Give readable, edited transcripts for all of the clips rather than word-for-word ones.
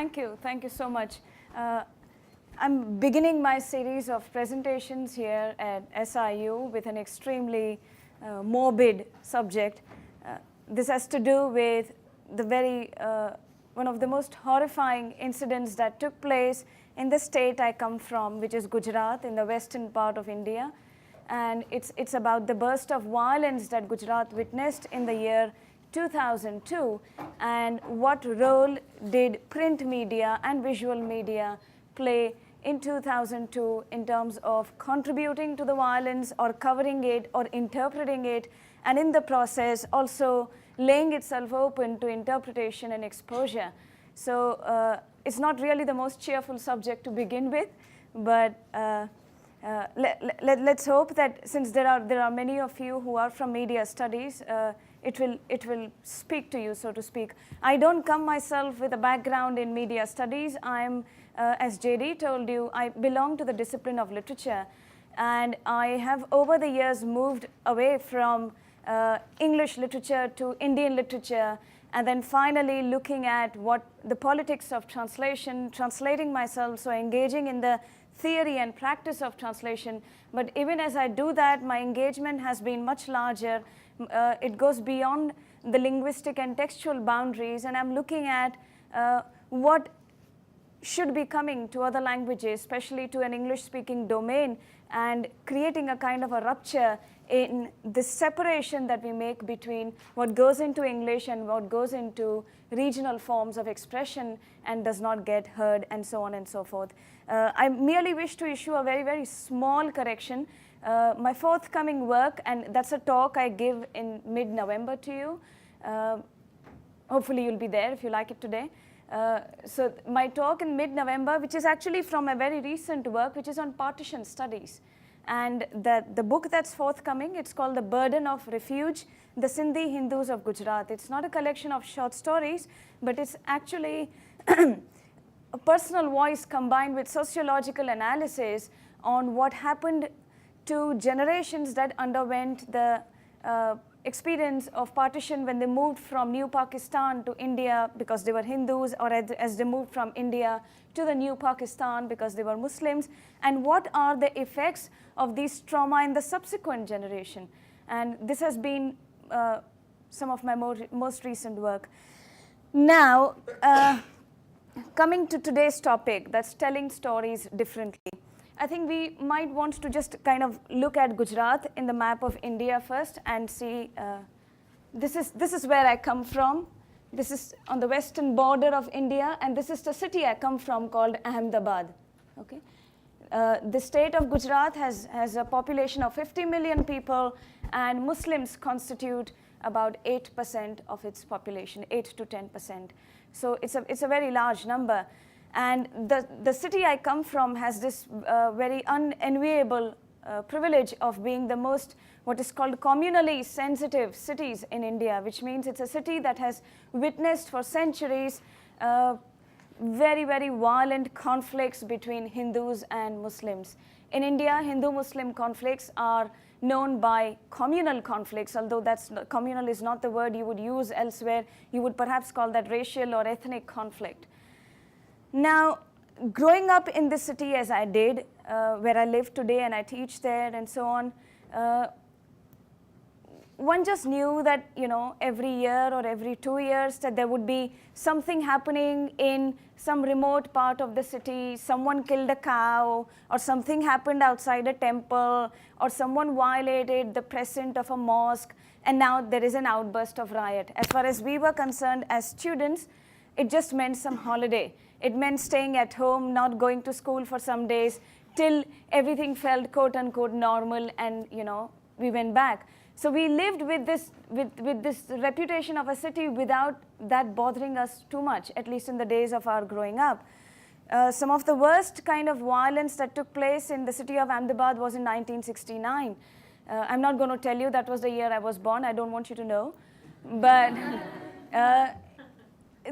Thank you. Thank you so much. I'm beginning my series of presentations here at SIU with an extremely morbid subject. This has to do with one of the most horrifying incidents that took place in the state I come from, which is Gujarat, in the western part of India. And it's about the burst of violence that Gujarat witnessed in the year 2002, and what role did print media and visual media play in 2002 in terms of contributing to the violence or covering it or interpreting it, and in the process also laying itself open to interpretation and exposure. So it's not really the most cheerful subject to begin with, but let's hope that since there are many of you who are from media studies, it will speak to you, so to speak. I don't come myself with a background in media studies. I'm, as JD told you, I belong to the discipline of literature. And I have over the years moved away from English literature to Indian literature, and then finally looking at what the politics of translation, translating myself, so engaging in the theory and practice of translation. But even as I do that, my engagement has been much larger. It goes beyond the linguistic and textual boundaries, and I'm looking at what should be coming to other languages, especially to an English-speaking domain, and creating a kind of a rupture in the separation that we make between what goes into English and what goes into regional forms of expression and does not get heard, and so on and so forth. I merely wish to issue a very, very small correction. My forthcoming work, and that's a talk I give in mid-November to you. Hopefully you'll be there if you like it today. So my talk in mid-November, which is actually from a very recent work, which is on partition studies. And the book that's forthcoming, it's called The Burden of Refuge, the Sindhi Hindus of Gujarat. It's not a collection of short stories, but it's actually a personal voice combined with sociological analysis on what happened to generations that underwent the experience of partition when they moved from New Pakistan to India because they were Hindus, or as they moved from India to the New Pakistan because they were Muslims, and what are the effects of this trauma in the subsequent generation. And this has been some of my most recent work. Now, coming to today's topic, that's telling stories differently. I think we might want to just kind of look at Gujarat in the map of India first and see, this is where I come from. This is on the western border of India, and this is the city I come from called Ahmedabad. Okay? The state of Gujarat has a population of 50 million people, and Muslims constitute about 8% of its population, 8 to 10%. So it's a very large number. And the city I come from has this very unenviable privilege of being the most, what is called communally sensitive cities in India, which means it's a city that has witnessed for centuries very, very violent conflicts between Hindus and Muslims. In India, Hindu-Muslim conflicts are known by communal conflicts, although communal is not the word you would use elsewhere. You would perhaps call that racial or ethnic conflict. Now, growing up in this city as I did, where I live today and I teach there and so on, one just knew that, you know, every year or every 2 years that there would be something happening in some remote part of the city. Someone killed a cow, or something happened outside a temple, or someone violated the precinct of a mosque, and now there is an outburst of riot. As far as we were concerned as students, it just meant some holiday. It meant staying at home, not going to school for some days, till everything felt quote unquote normal, and you know, we went back. So we lived with this reputation of a city without that bothering us too much, at least in the days of our growing up. Some of the worst kind of violence that took place in the city of Ahmedabad was in 1969. I'm not going to tell you that was the year I was born. I don't want you to know. But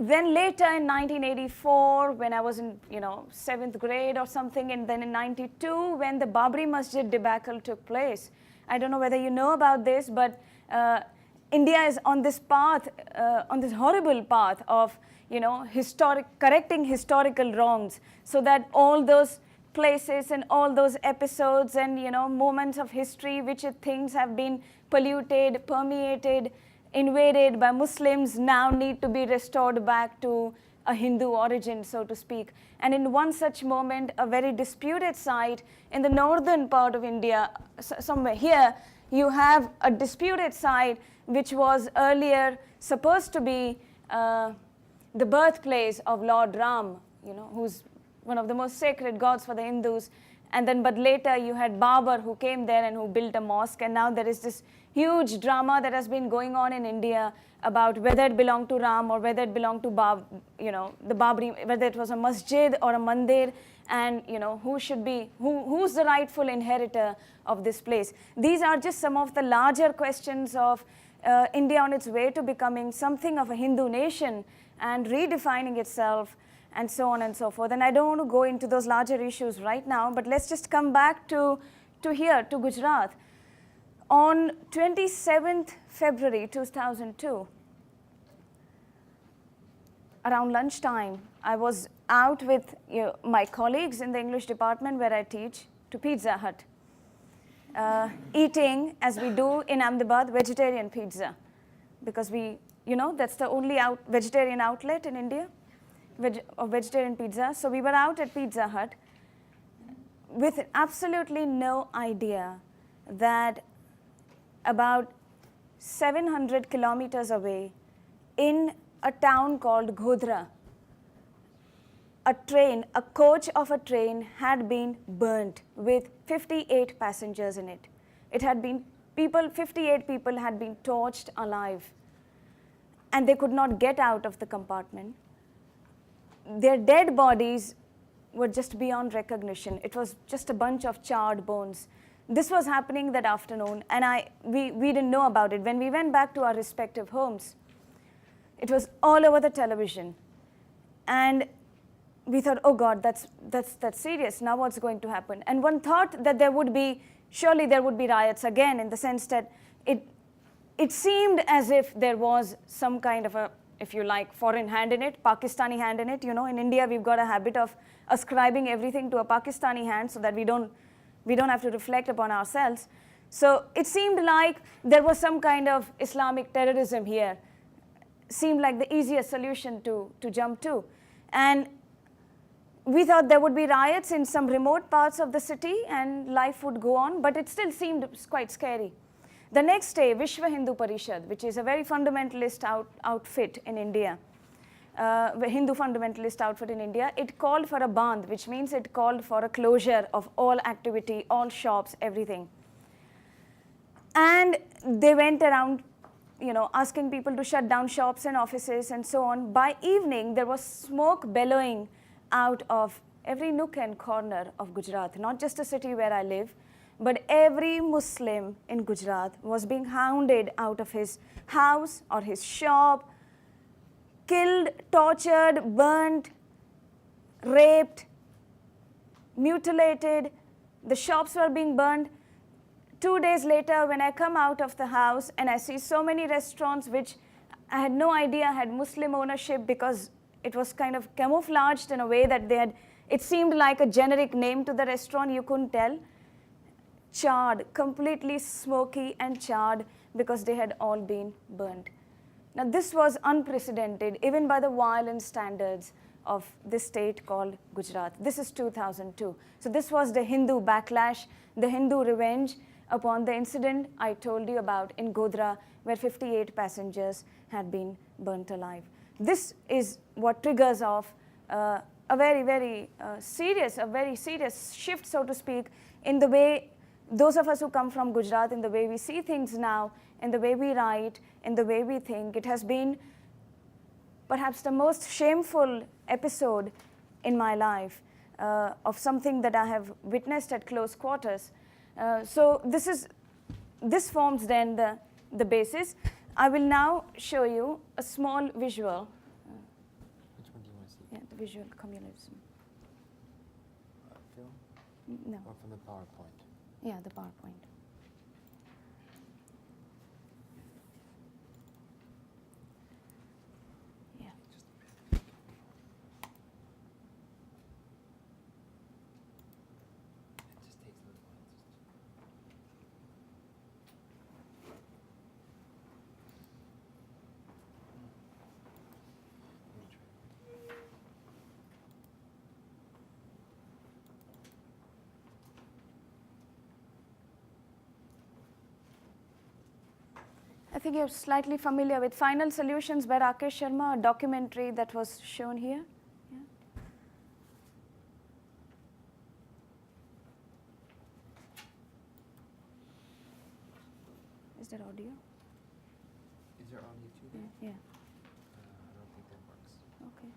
then later in 1984, when I was in 7th grade or something, and then in 92, when the Babri Masjid debacle took place. I don't know whether you know about this, but India is on this path, on this horrible path of, correcting historical wrongs, so that all those places and all those episodes and, moments of history which it thinks have been polluted, permeated, invaded by Muslims now need to be restored back to a Hindu origin, so to speak. And in one such moment, a very disputed site in the northern part of India, somewhere here, you have a disputed site which was earlier supposed to be the birthplace of Lord Ram, who's one of the most sacred gods for the Hindus. And then, but later you had Babur who came there and who built a mosque, and now there is this huge drama that has been going on in India about whether it belonged to Ram or whether it belonged to the Babri, whether it was a masjid or a mandir, and who's the rightful inheritor of this place. These are just some of the larger questions of India on its way to becoming something of a Hindu nation and redefining itself, and so on and so forth. And I don't want to go into those larger issues right now, but let's just come back to here, to Gujarat. On 27th February 2002, around lunchtime, I was out with my colleagues in the English department where I teach to Pizza Hut, eating, as we do in Ahmedabad, vegetarian pizza, because that's the only vegetarian outlet in India of vegetarian pizza. So we were out at Pizza Hut with absolutely no idea that about 700 kilometers away, in a town called Godhra, a coach of a train had been burnt with 58 passengers in it. 58 people had been torched alive, and they could not get out of the compartment. Their dead bodies were just beyond recognition. It was just a bunch of charred bones. This was happening that afternoon, and we didn't know about it. When we went back to our respective homes, it was all over the television. And we thought, oh God, that's serious. Now what's going to happen? And one thought that surely there would be riots again, in the sense that it seemed as if there was some kind of a, if you like, foreign hand in it, Pakistani hand in it. In India, we've got a habit of ascribing everything to a Pakistani hand so that we don't have to reflect upon ourselves. So it seemed like there was some kind of Islamic terrorism here. Seemed like the easiest solution to jump to. And we thought there would be riots in some remote parts of the city and life would go on, but it still seemed quite scary. The next day, Vishwa Hindu Parishad, which is a very fundamentalist outfit in India, Hindu fundamentalist outfit in India, it called for a bandh, which means it called for a closure of all activity, all shops, everything. And they went around, asking people to shut down shops and offices and so on. By evening, there was smoke bellowing out of every nook and corner of Gujarat, not just the city where I live, but every Muslim in Gujarat was being hounded out of his house or his shop, killed, tortured, burnt, raped, mutilated. The shops were being burned. 2 days later, when I come out of the house and I see so many restaurants which I had no idea had Muslim ownership, because it was kind of camouflaged in a way that it seemed like a generic name to the restaurant, you couldn't tell. Charred, completely smoky and charred, because they had all been burnt. Now this was unprecedented, even by the violent standards of this state called Gujarat. This is 2002. So this was the Hindu backlash, the Hindu revenge upon the incident I told you about in Godhra, where 58 passengers had been burnt alive. This is what triggers off a very serious shift, so to speak, in the way those of us who come from Gujarat, in the way we see things now, in the way we write, in the way we think. It has been perhaps the most shameful episode in my life of something that I have witnessed at close quarters. So this forms then the basis. I will now show you a small visual. Which one do you want to see? Yeah, the visual communalism. Film? No. Or from the PowerPoint? Yeah, the PowerPoint. think you're slightly familiar with Final Solutions by Rakesh Sharma, a documentary that was shown here. Yeah. Is there audio? Is there on YouTube? Yeah. I don't think that works. Okay.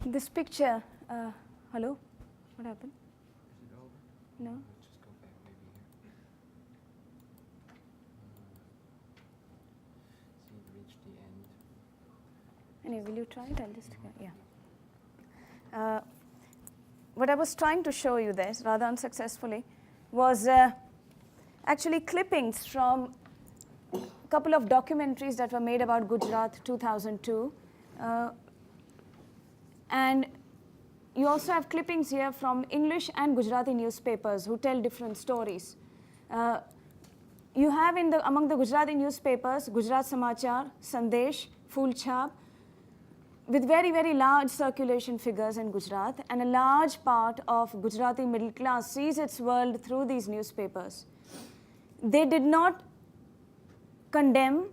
This picture, hello? What happened? Is it over? No? Let's just go back maybe here. See, it reached the end. Anyway, will you try it? I'll just, yeah. What I was trying to show you there, rather unsuccessfully, was actually clippings from a couple of documentaries that were made about Gujarat 2002. And you also have clippings here from English and Gujarati newspapers who tell different stories. You have among the Gujarati newspapers, Gujarat Samachar, Sandesh, Phul Chhap, with very, very large circulation figures in Gujarat, and a large part of Gujarati middle class sees its world through these newspapers. They did not condemn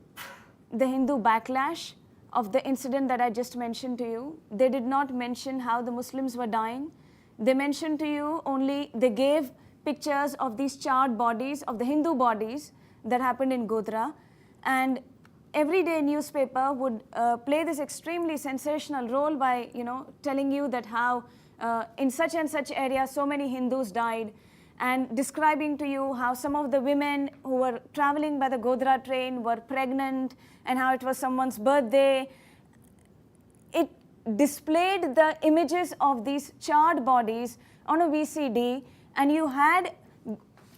the Hindu backlash of the incident that I just mentioned to you. They did not mention how the Muslims were dying. They mentioned to you only, they gave pictures of these charred bodies, of the Hindu bodies that happened in Godhra. And everyday newspaper would play this extremely sensational role by, telling you that how in such and such area so many Hindus died, and describing to you how some of the women who were traveling by the Godhra train were pregnant and how it was someone's birthday. It displayed the images of these charred bodies on a VCD, and you had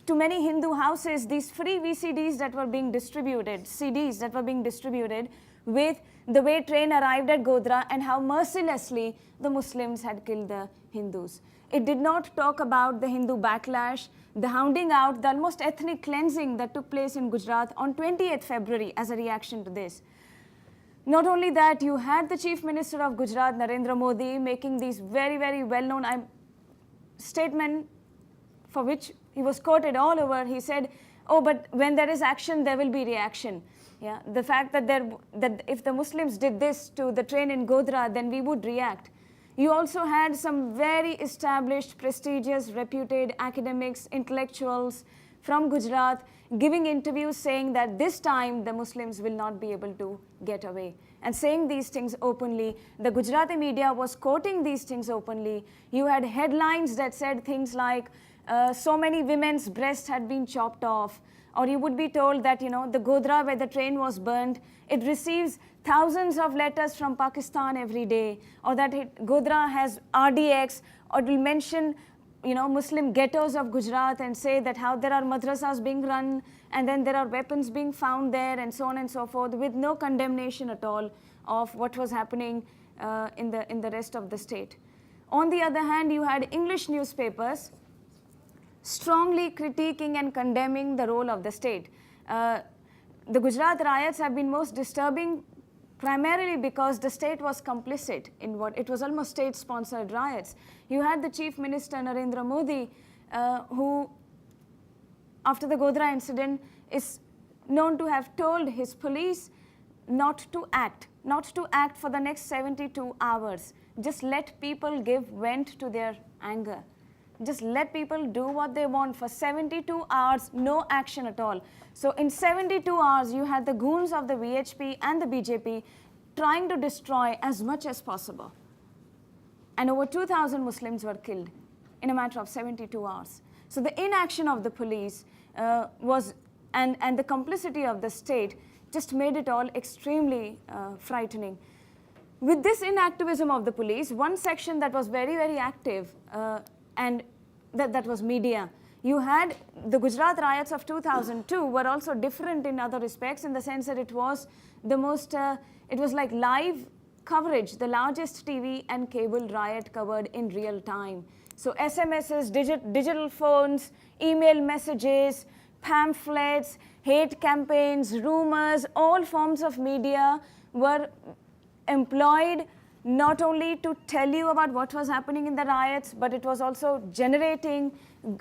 to many Hindu houses these free VCDs that were being distributed, CDs that were being distributed with the way train arrived at Godhra and how mercilessly the Muslims had killed the Hindus. It did not talk about the Hindu backlash, the hounding out, the almost ethnic cleansing that took place in Gujarat on 20th February as a reaction to this. Not only that, you had the Chief Minister of Gujarat, Narendra Modi, making these very, very well-known statement for which he was quoted all over. He said, oh, but when there is action, there will be reaction. Yeah, the fact that if the Muslims did this to the train in Godhra, then we would react. You also had some very established, prestigious, reputed academics, intellectuals from Gujarat giving interviews saying that this time the Muslims will not be able to get away, and saying these things openly. The Gujarati media was quoting these things openly. You had headlines that said things like, so many women's breasts had been chopped off. Or you would be told that, the Godhra where the train was burned, it receives thousands of letters from Pakistan every day. Or that Godhra has RDX, or it will mention, Muslim ghettos of Gujarat and say that how there are madrasas being run, and then there are weapons being found there, and so on and so forth, with no condemnation at all of what was happening in the rest of the state. On the other hand, you had English newspapers strongly critiquing and condemning the role of the state. the Gujarat riots have been most disturbing primarily because the state was complicit in what it was almost state-sponsored riots. You had the Chief Minister Narendra Modi, who, after the Godhra incident, is known to have told his police not to act for the next 72 hours. Just let people give vent to their anger. Just let people do what they want for 72 hours, no action at all. So in 72 hours, you had the goons of the VHP and the BJP trying to destroy as much as possible. And over 2,000 Muslims were killed in a matter of 72 hours. So the inaction of the police and the complicity of the state just made it all extremely frightening. With this inactivism of the police, one section that was very, very active, and that was media. You had the Gujarat riots of 2002 were also different in other respects, in the sense that it was the most, it was like live coverage, the largest TV and cable riot covered in real time. So SMSs, digital phones, email messages, pamphlets, hate campaigns, rumors, all forms of media were employed not only to tell you about what was happening in the riots, but it was also generating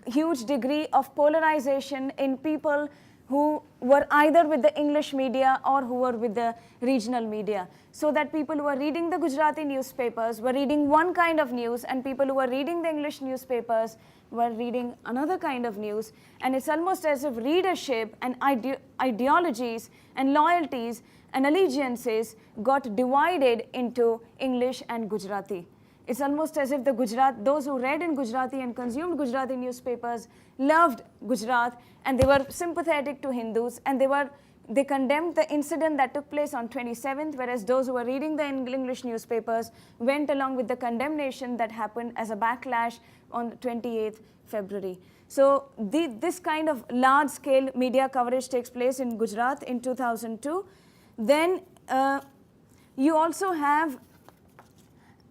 huge degree of polarization in people who were either with the English media or who were with the regional media. So that people who were reading the Gujarati newspapers were reading one kind of news, and people who were reading the English newspapers were reading another kind of news. And it's almost as if readership and ideologies and loyalties and allegiances got divided into English and Gujarati. It's almost as if those who read in Gujarati and consumed Gujarati newspapers loved Gujarat, and they were sympathetic to Hindus, and they condemned the incident that took place on 27th, whereas those who were reading the English newspapers went along with the condemnation that happened as a backlash on 28th February. So this kind of large-scale media coverage takes place in Gujarat in 2002. Then you also have,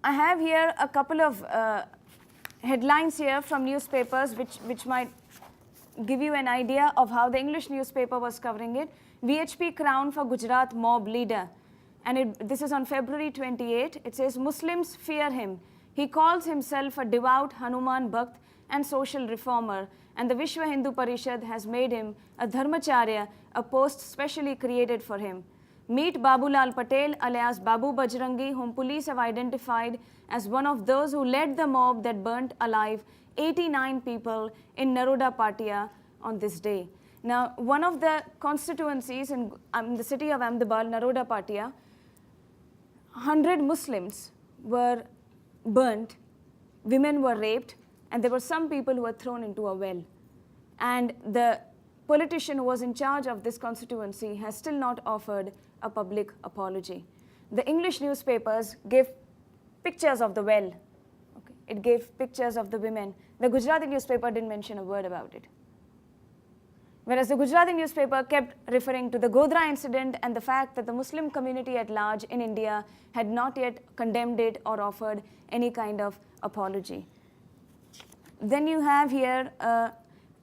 I have here a couple of headlines here from newspapers which might give you an idea of how the English newspaper was covering it. VHP crown for Gujarat mob leader. And this is on February 28. It says, Muslims fear him. He calls himself a devout Hanuman Bhakt and social reformer. And the Vishwa Hindu Parishad has made him a Dharmacharya, a post specially created for him. Meet Babulal Patel alias Babu Bajrangi, whom police have identified as one of those who led the mob that burnt alive 89 people in Naroda Patia on this day. Now, one of the constituencies in the city of Ahmedabad, Naroda Patia, 100 Muslims were burnt, women were raped, and there were some people who were thrown into a well. And the politician who was in charge of this constituency has still not offered a public apology. The English newspapers gave pictures of the well. Okay. It gave pictures of the women. The Gujarati newspaper didn't mention a word about it. Whereas the Gujarati newspaper kept referring to the Godhra incident and the fact that the Muslim community at large in India had not yet condemned it or offered any kind of apology. Then you have here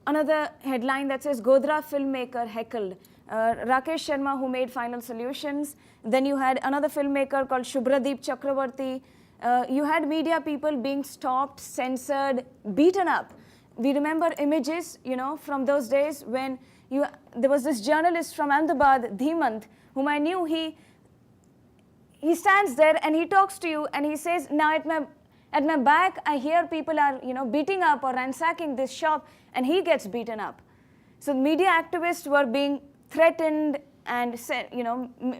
another headline that says Godhra filmmaker heckled. Rakesh Sharma, who made Final Solutions. Then you had another filmmaker called Shubhradeep Chakravarti. You had media people being stopped, censored, beaten up. We remember images, from those days when there was this journalist from Ahmedabad, Dhimant, whom I knew. He stands there and he talks to you and he says, now at my back, I hear people are, beating up or ransacking this shop, and he gets beaten up. So media activists were being threatened, and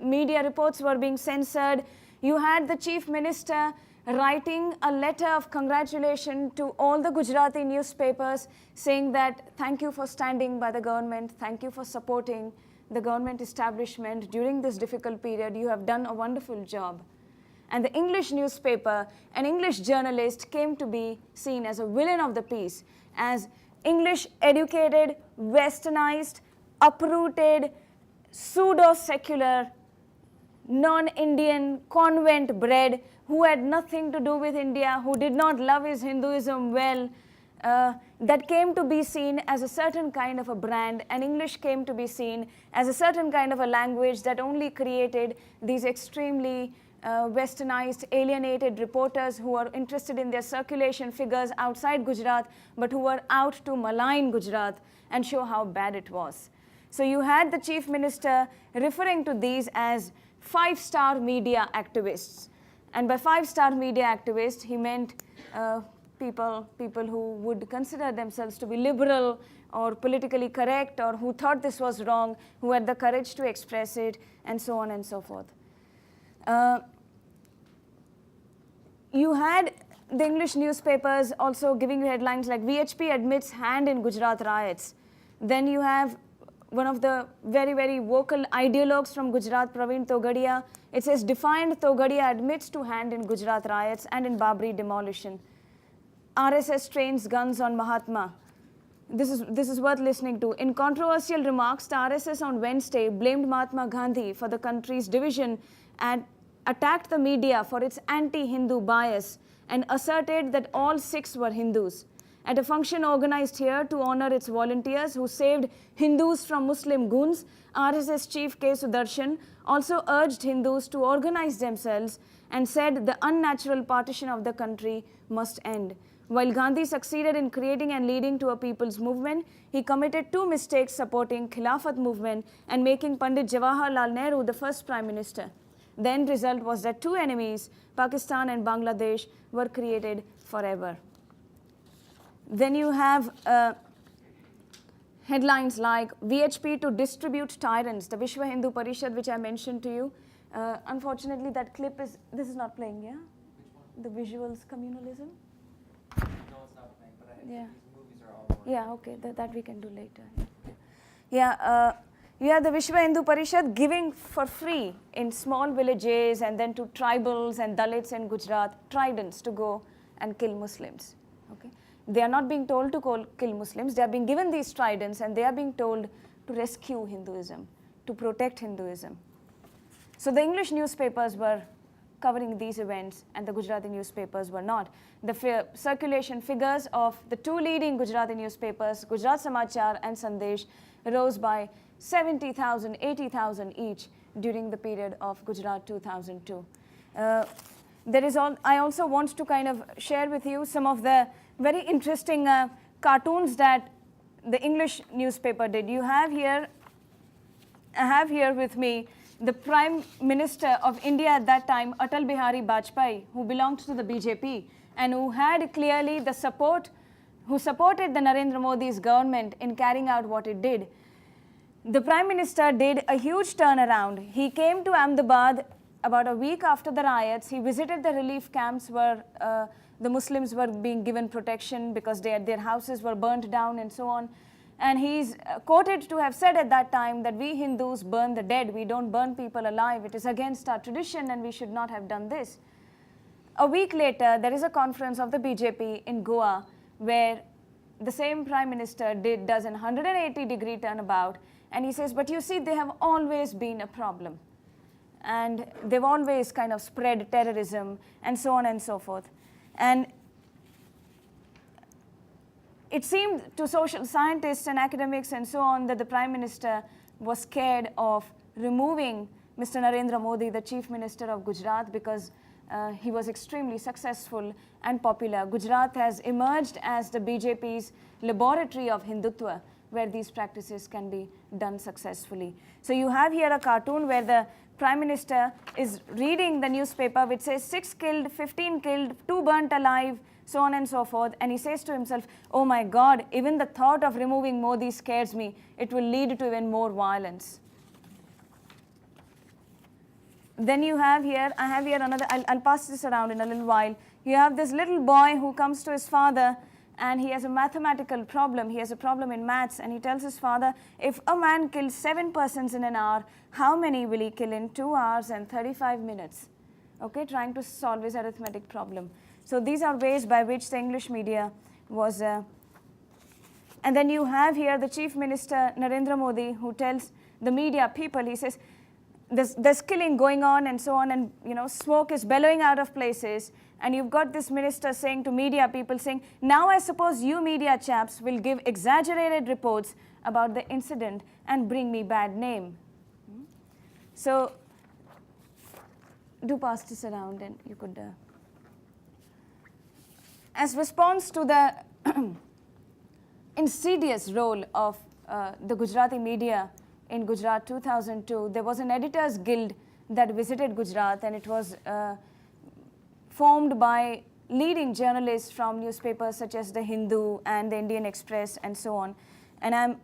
media reports were being censored. You had the chief minister writing a letter of congratulation to all the Gujarati newspapers saying that thank you for standing by the government, thank you for supporting the government establishment during this difficult period. You have done a wonderful job. And the English newspaper, an English journalist, came to be seen as a villain of the piece, as English educated, westernized, uprooted, pseudo-secular, non-Indian, convent-bred, who had nothing to do with India, who did not love his Hinduism well, that came to be seen as a certain kind of a brand, and English came to be seen as a certain kind of a language that only created these extremely westernized, alienated reporters who are interested in their circulation figures outside Gujarat, but who were out to malign Gujarat and show how bad it was. So you had the chief minister referring to these as five-star media activists. And by five-star media activists, he meant people who would consider themselves to be liberal or politically correct, or who thought this was wrong, who had the courage to express it, and so on and so forth. You had the English newspapers also giving you headlines like VHP admits hand in Gujarat riots. Then you have one of the very, very vocal ideologues from Gujarat, Praveen Togadia. It says, defiant Togadia admits to hand in Gujarat riots and in Babri demolition. RSS trains guns on Mahatma. This is worth listening to. In controversial remarks, the RSS on Wednesday blamed Mahatma Gandhi for the country's division and attacked the media for its anti-Hindu bias and asserted that all Sikhs were Hindus. At a function organized here to honor its volunteers who saved Hindus from Muslim goons, RSS chief K. Sudarshan also urged Hindus to organize themselves and said the unnatural partition of the country must end. While Gandhi succeeded in creating and leading to a people's movement, he committed two mistakes supporting Khilafat movement and making Pandit Jawaharlal Nehru the first prime minister. The end result was that two enemies, Pakistan and Bangladesh, were created forever. Then you have headlines like VHP to distribute tyrants, the Vishwa Hindu Parishad, which I mentioned to you. Unfortunately, that clip this is not playing, yeah? The visuals communalism? No, it's not playing, but Yeah. these movies are all more. Yeah, okay, that we can do later. Yeah, you have the Vishwa Hindu Parishad giving for free in small villages and then to tribals and Dalits in Gujarat, tridents to go and kill Muslims. Okay? They are not being told to kill Muslims, they are being given these tridents and they are being told to rescue Hinduism, to protect Hinduism. So the English newspapers were covering these events and the Gujarati newspapers were not. The circulation figures of the two leading Gujarati newspapers, Gujarat Samachar and Sandesh, rose by 70,000, 80,000 each during the period of Gujarat 2002. I also want to kind of share with you some of the very interesting cartoons that the English newspaper did. I have here with me the Prime Minister of India at that time, Atal Bihari Vajpayee, who belonged to the BJP and who had clearly the support, who supported the Narendra Modi's government in carrying out what it did. The Prime Minister did a huge turnaround. He came to Ahmedabad about a week after the riots. He visited the relief camps where the Muslims were being given protection because their houses were burnt down and so on. And he's quoted to have said at that time that we Hindus burn the dead, we don't burn people alive. It is against our tradition and we should not have done this. A week later, there is a conference of the BJP in Goa where the same Prime Minister does an 180-degree turnabout, and he says, but you see, they have always been a problem. And they've always kind of spread terrorism and so on and so forth. And it seemed to social scientists and academics and so on that the Prime Minister was scared of removing Mr. Narendra Modi, the Chief Minister of Gujarat, because he was extremely successful and popular. Gujarat has emerged as the BJP's laboratory of Hindutva, where these practices can be done successfully. So you have here a cartoon where the Prime Minister is reading the newspaper which says 6 killed, 15 killed, 2 burnt alive, so on and so forth. And he says to himself, oh my God, even the thought of removing Modi scares me. It will lead to even more violence. Then you have here, I have here another, I'll pass this around in a little while. You have this little boy who comes to his father and he has a mathematical problem. He has a problem in maths and he tells his father, if a man kills 7 persons in an hour, how many will he kill in 2 hours and 35 minutes? Okay, trying to solve his arithmetic problem. So these are ways by which the English media was. And then you have here the Chief Minister, Narendra Modi, who tells the media people, he says, there's killing going on and so on, and smoke is bellowing out of places, and you've got this minister saying to media people, saying, now I suppose you media chaps will give exaggerated reports about the incident and bring me bad name. So do pass this around, and you could as response to the insidious role of the Gujarati media in Gujarat 2002, there was an editors guild that visited Gujarat, and it was formed by leading journalists from newspapers such as the Hindu and the Indian Express and so on. And I'm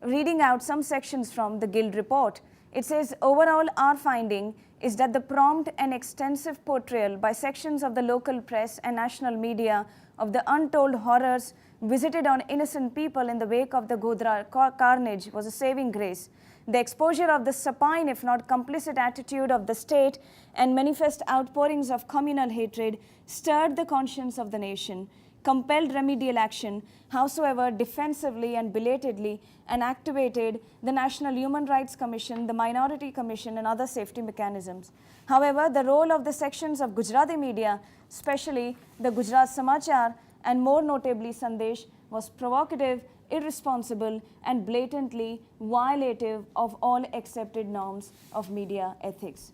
reading out some sections from the guild report. It says, overall, our finding is that the prompt and extensive portrayal by sections of the local press and national media of the untold horrors visited on innocent people in the wake of the Godhra carnage was a saving grace. The exposure of the supine, if not complicit attitude of the state and manifest outpourings of communal hatred stirred the conscience of the nation, compelled remedial action, howsoever defensively and belatedly, and activated the National Human Rights Commission, the Minority Commission, and other safety mechanisms. However, the role of the sections of Gujarati media, especially the Gujarat Samachar and more notably Sandesh, was provocative, irresponsible, and blatantly violative of all accepted norms of media ethics.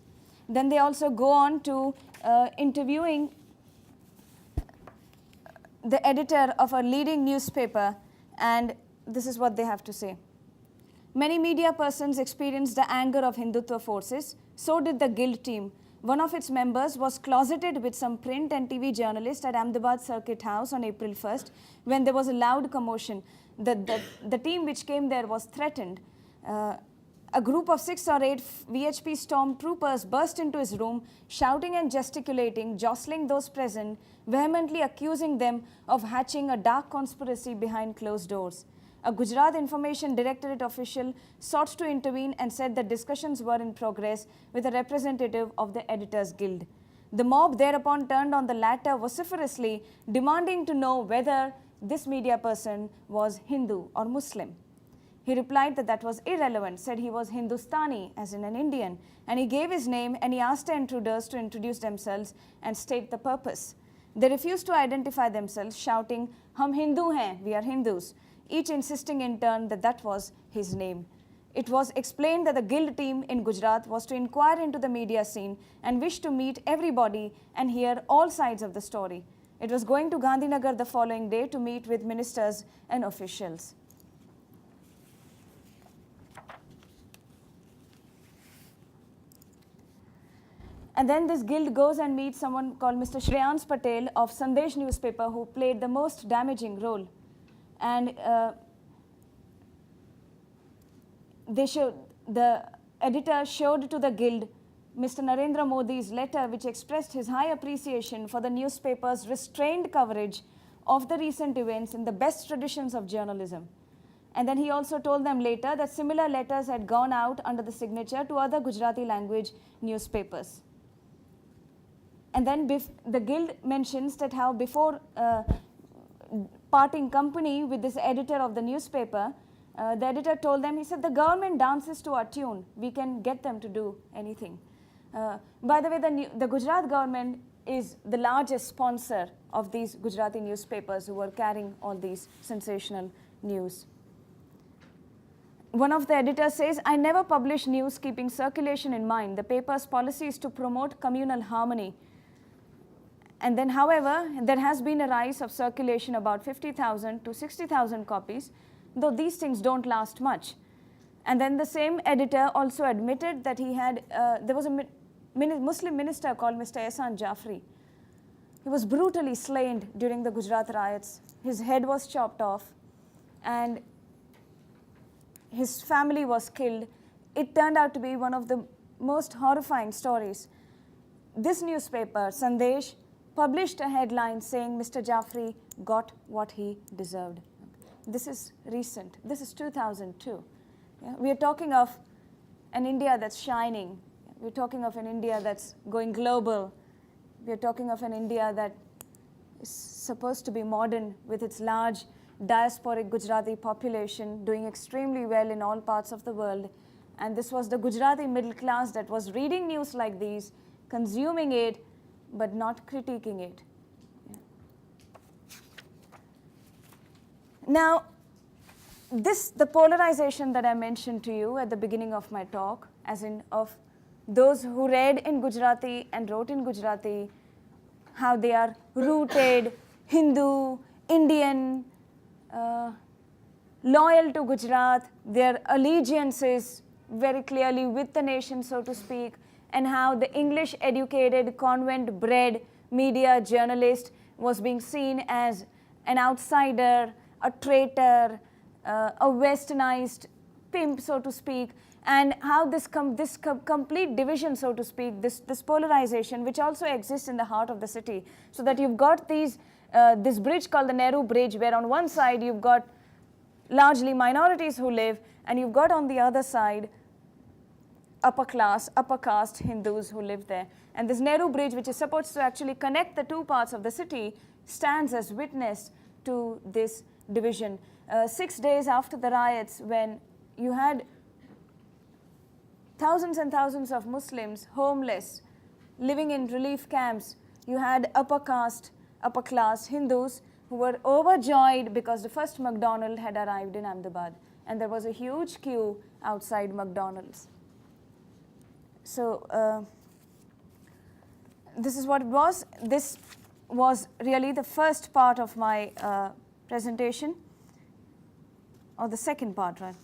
Then they also go on to interviewing the editor of a leading newspaper, and this is what they have to say. Many media persons experienced the anger of Hindutva forces. So did the guild team. One of its members was closeted with some print and TV journalists at Ahmedabad Circuit House on April 1st when there was a loud commotion. The team which came there was threatened. A group of 6 or 8 VHP stormtroopers burst into his room, shouting and gesticulating, jostling those present, vehemently accusing them of hatching a dark conspiracy behind closed doors. A Gujarat Information Directorate official sought to intervene and said that discussions were in progress with a representative of the Editors Guild. The mob thereupon turned on the latter vociferously, demanding to know whether this media person was Hindu or Muslim. He replied that that was irrelevant, said he was Hindustani, as in an Indian, and he gave his name and he asked the intruders to introduce themselves and state the purpose. They refused to identify themselves, shouting, "Hum Hindu hain, we are Hindus," each insisting in turn that that was his name. It was explained that the guild team in Gujarat was to inquire into the media scene and wished to meet everybody and hear all sides of the story. It was going to Gandhinagar the following day to meet with ministers and officials. And then this guild goes and meets someone called Mr. Shreyans Patel of Sandesh newspaper, who played the most damaging role. And the editor showed to the guild Mr. Narendra Modi's letter, which expressed his high appreciation for the newspaper's restrained coverage of the recent events in the best traditions of journalism. And then he also told them later that similar letters had gone out under the signature to other Gujarati language newspapers. And then the guild mentions that how before parting company with this editor of the newspaper, the editor told them, he said, the government dances to our tune. We can get them to do anything. By the way, the Gujarat government is the largest sponsor of these Gujarati newspapers who were carrying all these sensational news. One of the editors says, I never publish news keeping circulation in mind. The paper's policy is to promote communal harmony. And then, however, there has been a rise of circulation about 50,000 to 60,000 copies, though these things don't last much. And then the same editor also admitted that he had, there was a Muslim minister called Mr. Ehsan Jafri. He was brutally slain during the Gujarat riots. His head was chopped off and his family was killed. It turned out to be one of the most horrifying stories. This newspaper, Sandesh, published a headline saying Mr. Jafri got what he deserved. This is recent. This is 2002. Yeah? We are talking of an India that's shining. We're talking of an India that's going global. We're talking of an India that is supposed to be modern with its large diasporic Gujarati population doing extremely well in all parts of the world. And this was the Gujarati middle class that was reading news like these, consuming it, but not critiquing it. Yeah. Now, the polarization that I mentioned to you at the beginning of my talk, as in of those who read in Gujarati and wrote in Gujarati, how they are rooted, Hindu, Indian, loyal to Gujarat, their allegiance is very clearly with the nation, so to speak, and how the English educated, convent bred media journalist was being seen as an outsider, a traitor, a westernized pimp, so to speak, and how this complete division, so to speak, this polarization, which also exists in the heart of the city, so that you've got this bridge called the Nehru Bridge, where on one side you've got largely minorities who live, and you've got on the other side upper class, upper caste Hindus who live there. And this Nehru Bridge, which is supposed to actually connect the two parts of the city, stands as witness to this division. 6 days after the riots, when you had thousands and thousands of Muslims homeless, living in relief camps, you had upper caste, upper class Hindus who were overjoyed because the first McDonald's had arrived in Ahmedabad, and there was a huge queue outside McDonald's. So this is what it was. This was really the first part of my presentation, or the second part, right?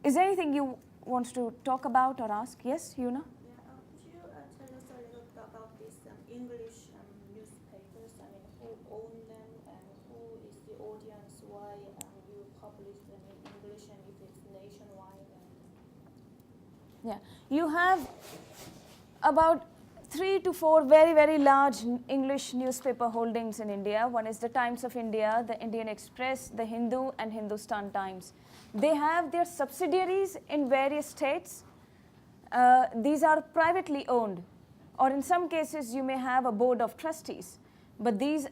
Is there anything you want to talk about or ask? Yes, Yuna? Yeah, could you tell us a little bit about these English newspapers? I mean, who own them and who is the audience? Why you publish them in English, and if it's nationwide? Yeah, you have about 3 to 4 very, very large English newspaper holdings in India. One is the Times of India, the Indian Express, the Hindu, and Hindustan Times. They have their subsidiaries in various states. These are privately owned, or in some cases you may have a board of trustees. But these,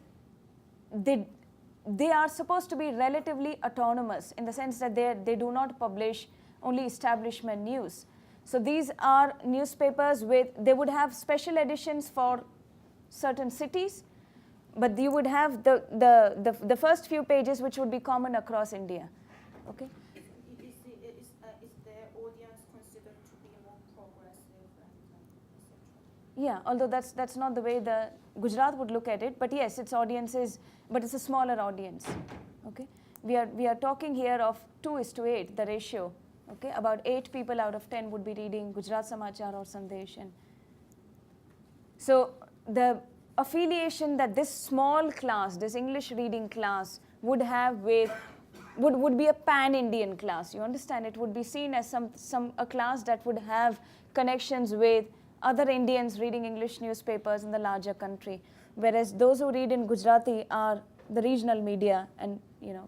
they are supposed to be relatively autonomous in the sense that they do not publish only establishment news. So these are newspapers they would have special editions for certain cities, but you would have the first few pages which would be common across India. Okay. Is their audience considered to be more progressive and etc.? Yeah, although that's not the way the Gujarat would look at it, but yes, its audience is, but it's a smaller audience. Okay, we are talking here of 2:8, the ratio. Okay, about 8 people out of 10 would be reading Gujarat Samachar or Sandesh. And so the affiliation that this small class, this English reading class, would have with would be a pan-Indian class. You understand? It would be seen as a class that would have connections with other Indians reading English newspapers in the larger country, whereas those who read in Gujarati are the regional media, and you know.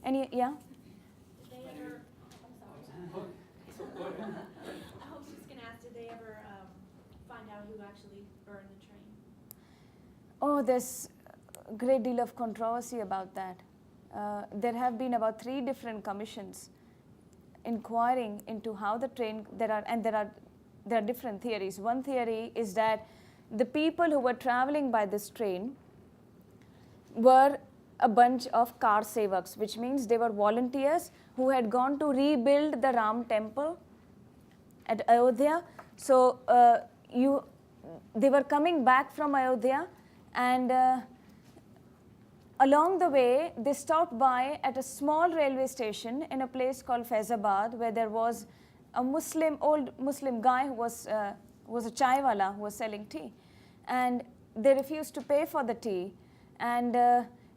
Any, yeah? Did they ever, I'm sorry. I was just going to ask, did they ever find out who actually burned the train? Oh, there's a great deal of controversy about that. There have been about 3 different commissions inquiring into how the train, there are different theories. One theory is that the people who were traveling by this train were a bunch of car sevaks, which means they were volunteers who had gone to rebuild the Ram temple at Ayodhya. So they were coming back from Ayodhya, and along the way they stopped by at a small railway station in a place called Faizabad, where there was a old Muslim guy who was a chai wala who was selling tea, and they refused to pay for the tea, and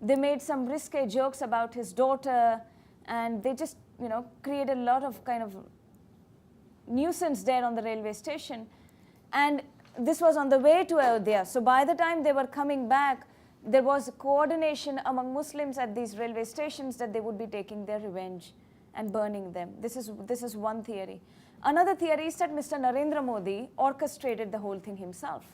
they made some risque jokes about his daughter, and they just, you know, created a lot of kind of nuisance there on the railway station. And this was on the way to Ayodhya. So by the time they were coming back, there was a coordination among Muslims at these railway stations that they would be taking their revenge and burning them. This is one theory. Another theory is that Mr. Narendra Modi orchestrated the whole thing himself,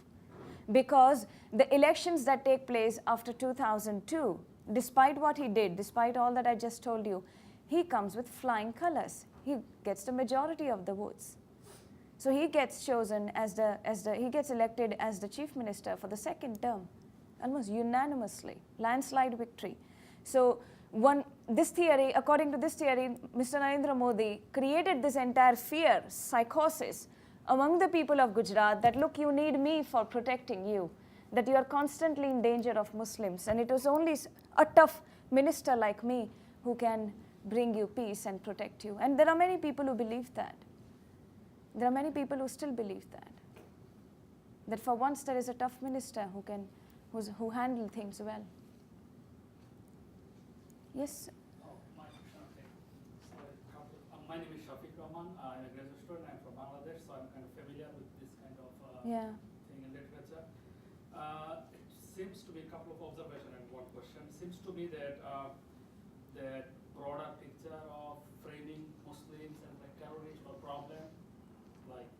because the elections that take place after 2002, despite what he did, despite all that I just told you, he comes with flying colors. he gets the majority of the votes. So he gets chosen he gets elected as the chief minister for the second term, almost unanimously, landslide victory. So this theory, according to this theory, Mr. Narendra Modi created this entire fear, psychosis among the people of Gujarat that, look, you need me for protecting you, that you are constantly in danger of Muslims, and it was only a tough minister like me who can bring you peace and protect you. And there are many people who believe that. There are many people who still believe that. That for once there is a tough minister who handle things well. Yes? My name is Shafiq Rahman. I'm a graduate student. I'm from Bangladesh, so I'm kind of familiar with this kind of Yeah. thing in literature. It seems to be a couple of observations and one question. Seems to me that that broader picture of framing Muslims as like terrorist or problem, like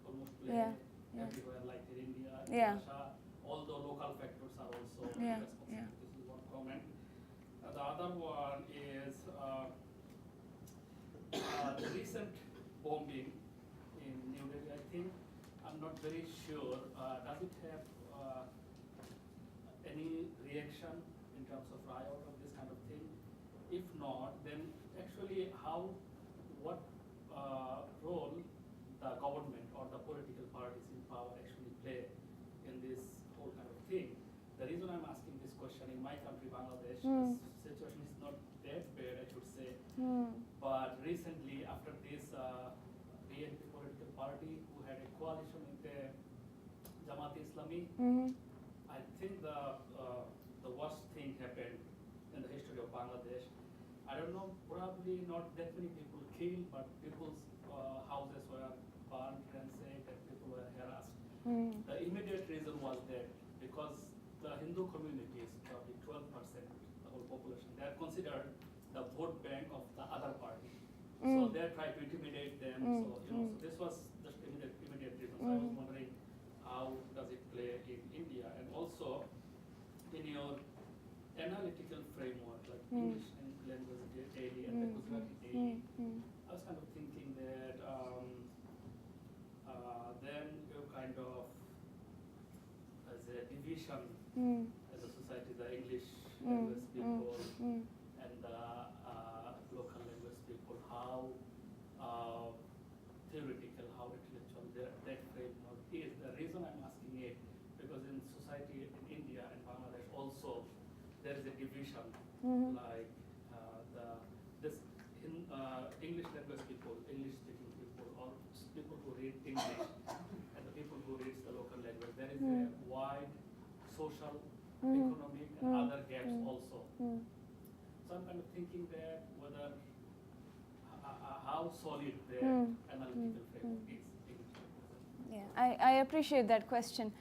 almost Yeah. everywhere, like in India, Yeah. Russia, although local factors are also Yeah. responsible. Yeah. This is one comment. The other one is the recent bombing in New Delhi, I think. I'm not very sure. Does it have any reaction in terms of riot or this kind of thing? If not, then actually what role the government or the political parties in power actually play in this whole kind of thing? The reason I'm asking this question, in my country, Bangladesh, the situation is not that bad, I should say. But recently, after this BNP political party, who had a coalition with the Jamaat-e-Islami, I think the worst thing happened in the history of Bangladesh. I don't know, probably not that many people killed, but people's houses were burned, ransacked, and people were harassed. The immediate reason was that because the Hindu community is probably 12%, the whole population, they are considered the vote bank of the other party. So they try to intimidate them. So this was just immediate reason. So I was wondering, how does it play in India? And also, in your analytical framework, like English and language daily and the Gujarati daily, I was kind of thinking that then you kind of, as a division as a society, the English language people and the local language people, how theoretical, how intellectual that framework is. The reason I'm asking it, because in society in India and Bangladesh also, there is a division, like English language people, English speaking people, or people who read English, and the people who read the local language. There is a wide social, economic, and other gaps also. So I'm kind of thinking that whether how solid the analytical framework is. Yeah, I appreciate that question.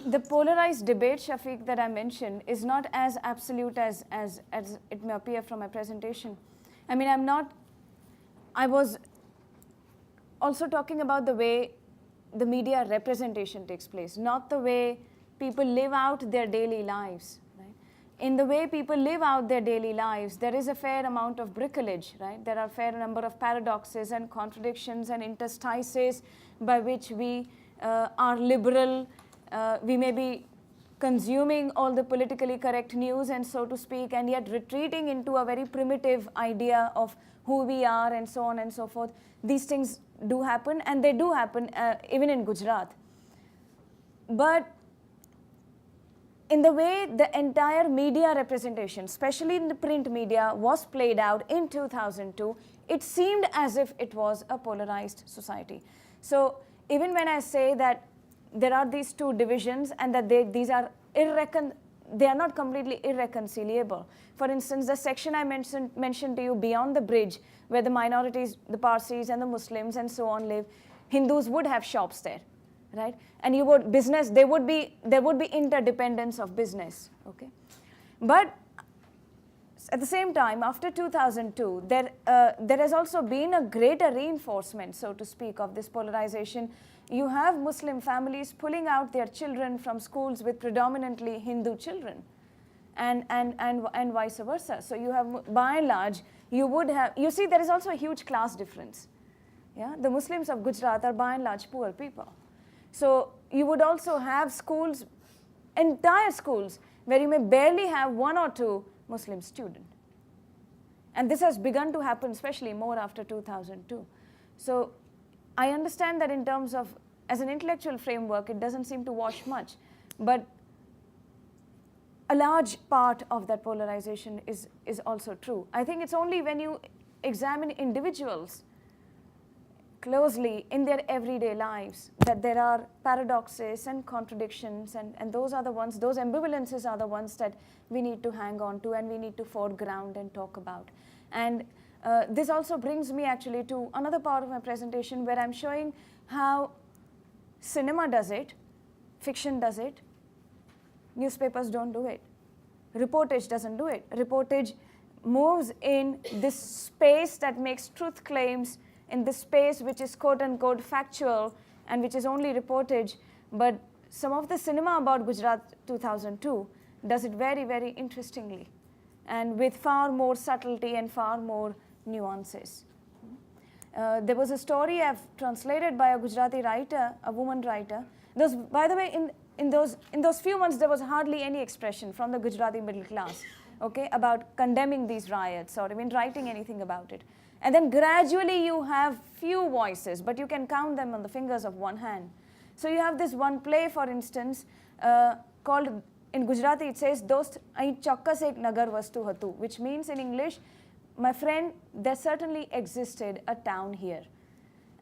The polarized debate, Shafiq, that I mentioned is not as absolute as it may appear from my presentation. I mean, I was also talking about the way the media representation takes place, not the way people live out their daily lives. Right? In the way people live out their daily lives, there is a fair amount of bricolage, right? There are a fair number of paradoxes and contradictions and interstices by which we are liberal. We may be consuming all the politically correct news, and so to speak, and yet retreating into a very primitive idea of who we are and so on and so forth. These things do happen, and they do happen even in Gujarat. But in the way the entire media representation, especially in the print media, was played out in 2002, it seemed as if it was a polarized society. So even when I say that there are these two divisions and that they are not completely irreconcilable. For instance, the section I mentioned to you beyond the bridge, where the minorities, the Parsis and the Muslims and so on live, Hindus would have shops there, right? And there would be interdependence of business, okay? But at the same time, after 2002, there has also been a greater reinforcement, so to speak, of this polarization. You have Muslim families pulling out their children from schools with predominantly Hindu children, and vice versa. So you have, by and large, you would have, you see there is also a huge class difference. Yeah? The Muslims of Gujarat are by and large poor people. So you would also have schools, entire schools, where you may barely have 1 or 2 Muslim students. And this has begun to happen especially more after 2002. So I understand that in terms of, as an intellectual framework, it doesn't seem to wash much. But a large part of that polarization is also true. I think it's only when you examine individuals closely in their everyday lives that there are paradoxes and contradictions, and those are the ones, those ambivalences are the ones that we need to hang on to and we need to foreground and talk about. And this also brings me actually to another part of my presentation where I'm showing how cinema does it, fiction does it, newspapers don't do it, reportage doesn't do it. Reportage moves in this space that makes truth claims, in this space which is quote-unquote factual and which is only reportage, but some of the cinema about Gujarat 2002 does it very, very interestingly and with far more subtlety and far more nuances. There was a story I've translated by a Gujarati writer, a woman writer. Those, by the way, in those few months there was hardly any expression from the Gujarati middle class, okay, about condemning these riots or even writing anything about it. And then gradually you have few voices, but you can count them on the fingers of one hand. So you have this one play, for instance, called, in Gujarati it says, Dost ahi chokkas ek nagar vastu hatu, which means in English, my friend, there certainly existed a town here.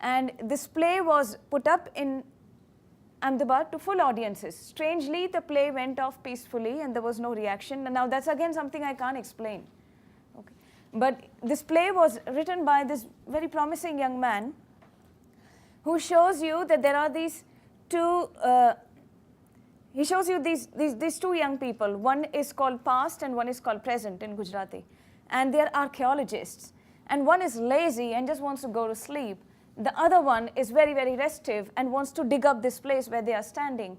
And this play was put up in Ahmedabad to full audiences. Strangely, the play went off peacefully and there was no reaction. And now that's again something I can't explain. Okay. But this play was written by this very promising young man who shows you that there are these two, he shows you these two young people. One is called past and one is called present in Gujarati. And they're archaeologists. And one is lazy and just wants to go to sleep. The other one is very, very restive and wants to dig up this place where they are standing.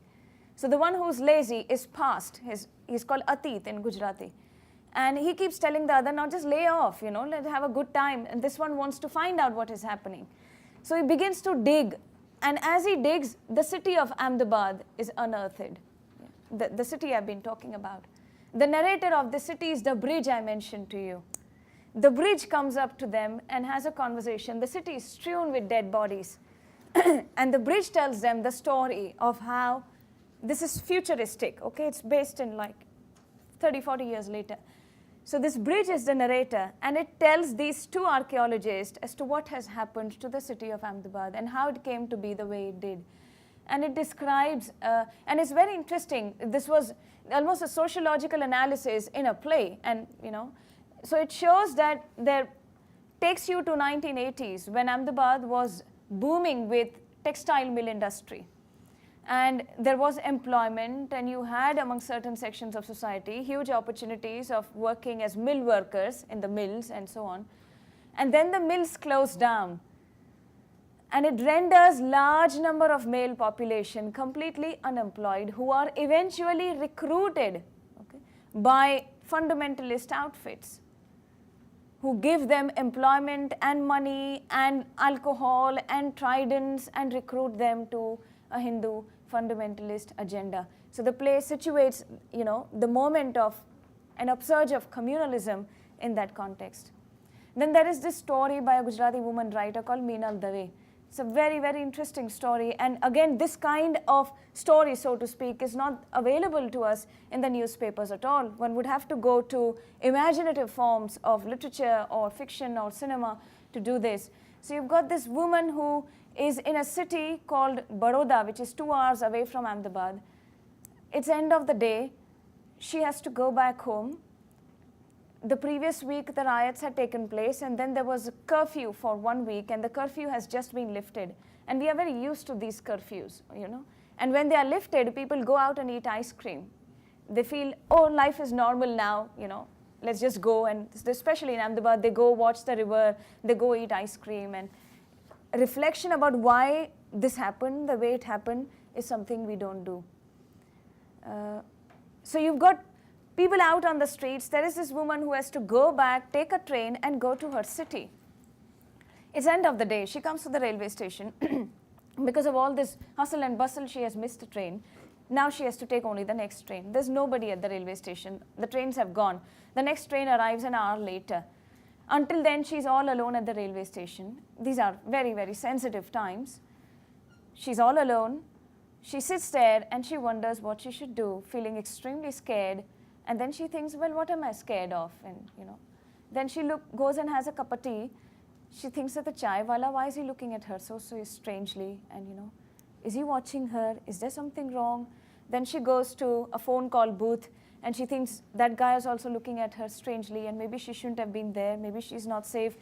So the one who's lazy is past. He's called Atit in Gujarati. And he keeps telling the other, now just lay off, you know, let's have a good time. And this one wants to find out what is happening. So he begins to dig. And as he digs, the city of Ahmedabad is unearthed. The city I've been talking about. The narrator of the city is the bridge I mentioned to you. The bridge comes up to them and has a conversation. The city is strewn with dead bodies. And the bridge tells them the story of how this is futuristic, okay? It's based in like 30, 40 years later. So this bridge is the narrator, and it tells these two archaeologists as to what has happened to the city of Ahmedabad and how it came to be the way it did. And it describes, and it's very interesting. This was almost a sociological analysis in a play, and you know, so it shows that there takes you to 1980s when Ahmedabad was booming with textile mill industry. And there was employment, and you had among certain sections of society huge opportunities of working as mill workers in the mills and so on. And then the mills closed down. And it renders large number of male population completely unemployed who are eventually recruited, okay, by fundamentalist outfits who give them employment and money and alcohol and tridents and recruit them to a Hindu fundamentalist agenda. So the play situates, you know, the moment of an upsurge of communalism in that context. Then there is this story by a Gujarati woman writer called Meenal Dave. It's a very, very interesting story. And again, this kind of story, so to speak, is not available to us in the newspapers at all. One would have to go to imaginative forms of literature or fiction or cinema to do this. So you've got this woman who is in a city called Baroda, which is 2 hours away from Ahmedabad. It's end of the day. She has to go back home. The previous week, the riots had taken place, and then there was a curfew for 1 week, and the curfew has just been lifted. And we are very used to these curfews, you know. And when they are lifted, people go out and eat ice cream. They feel, oh, life is normal now, you know, let's just go. And especially in Ahmedabad, they go watch the river, they go eat ice cream. And reflection about why this happened, the way it happened, is something we don't do. So you've got People out on the streets, there is this woman who has to go back, take a train, and go to her city. It's end of the day. She comes to the railway station. Because of all this hustle and bustle, she has missed a train. Now she has to take only the next train. There's nobody at the railway station. The trains have gone. The next train arrives an hour later. Until then, she's all alone at the railway station. These are very, very sensitive times. She's all alone. She sits there and she wonders what she should do, feeling extremely scared. And then she thinks, well, what am I scared of? And then she goes and has a cup of tea. She thinks that the chai wala, why is he looking at her so strangely? And is he watching her? Is there something wrong? Then she goes to a phone call booth and she thinks that guy is also looking at her strangely and maybe she shouldn't have been there. Maybe she's not safe.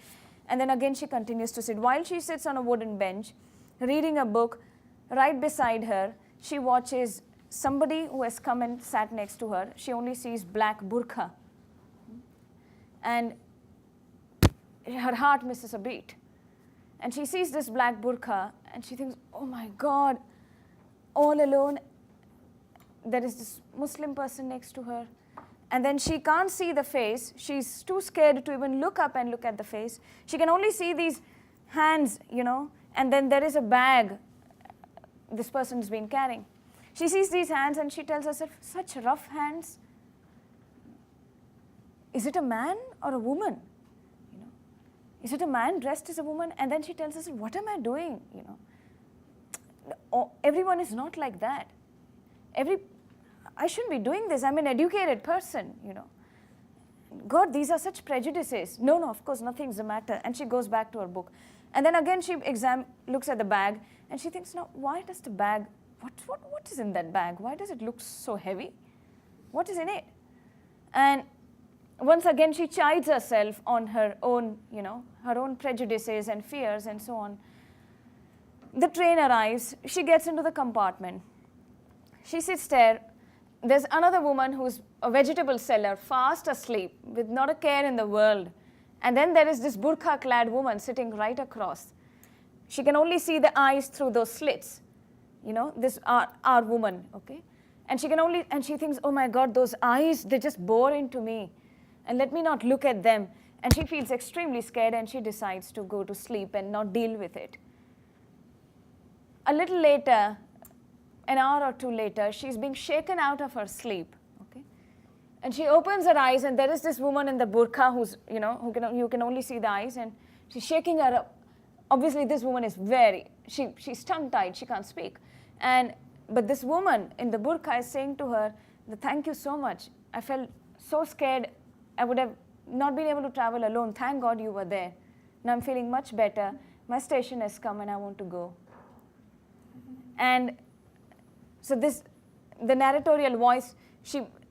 And then again she continues to sit. While she sits on a wooden bench, reading a book, right beside her, she watches somebody who has come and sat next to her. She only sees black burqa. And her heart misses a beat. And she sees this black burqa and she thinks, oh my God, all alone, there is this Muslim person next to her. And then she can't see the face. She's too scared to even look up and look at the face. She can only see these hands, and then there is a bag this person's been carrying. She sees these hands and she tells herself, such rough hands. Is it a man or a woman? Is it a man dressed as a woman? And then she tells herself, what am I doing? Everyone is not like that. I shouldn't be doing this. I'm an educated person, God, these are such prejudices. No, of course, nothing's the matter. And she goes back to her book. And then again she looks at the bag and she thinks, now, why does the bag, what is in that bag? Why does it look so heavy? What is in it? And once again she chides herself on her own, her own prejudices and fears and so on. The train arrives. She gets into the compartment. She sits there. There's another woman who's a vegetable seller, fast asleep, with not a care in the world. And then there is this burqa-clad woman sitting right across. She can only see the eyes through those slits. This our woman, okay? And she thinks, oh my God, those eyes, they just bore into me. And let me not look at them. And she feels extremely scared and she decides to go to sleep and not deal with it. A little later, an hour or two later, she's being shaken out of her sleep. Okay? And she opens her eyes and there is this woman in the burqa who's, you can only see the eyes and she's shaking her up. Obviously this woman is she's tongue-tied, she can't speak. But this woman in the burqa is saying to her, thank you so much. I felt so scared. I would have not been able to travel alone. Thank God you were there. Now I'm feeling much better. My station has come and I want to go. And so the narratorial voice,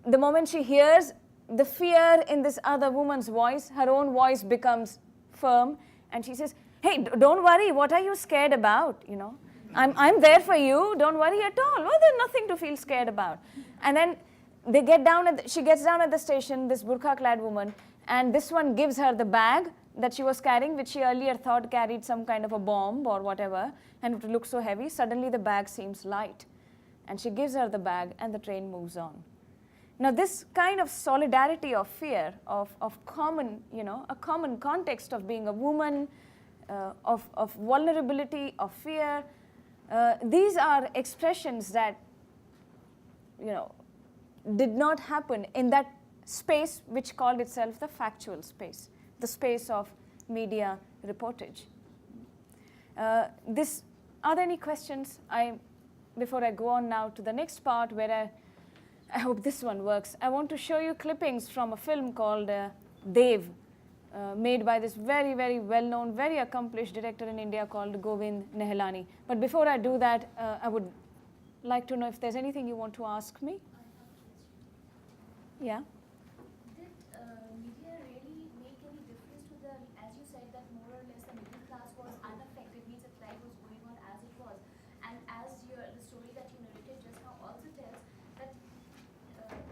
the moment she hears the fear in this other woman's voice, her own voice becomes firm and she says, hey, don't worry, what are you scared about? I'm there for you, don't worry at all. Well, there's nothing to feel scared about. And then she gets down at the station, this burqa-clad woman, and this one gives her the bag that she was carrying, which she earlier thought carried some kind of a bomb or whatever, and it looked so heavy. Suddenly the bag seems light. And she gives her the bag and the train moves on. Now this kind of solidarity of fear, of common, a common context of being a woman, of vulnerability, of fear, these are expressions that, did not happen in that space which called itself the factual space, the space of media reportage. Are there any questions? Before I go on now to the next part where I hope this one works, I want to show you clippings from a film called Dev, made by this very, very well-known, very accomplished director in India called Govind Nihalani. But before I do that, I would like to know if there's anything you want to ask me. Yeah? Did media really make any difference to as you said, that more or less the middle class was unaffected, means that life was going on as it was. And as the story that you narrated just now also tells that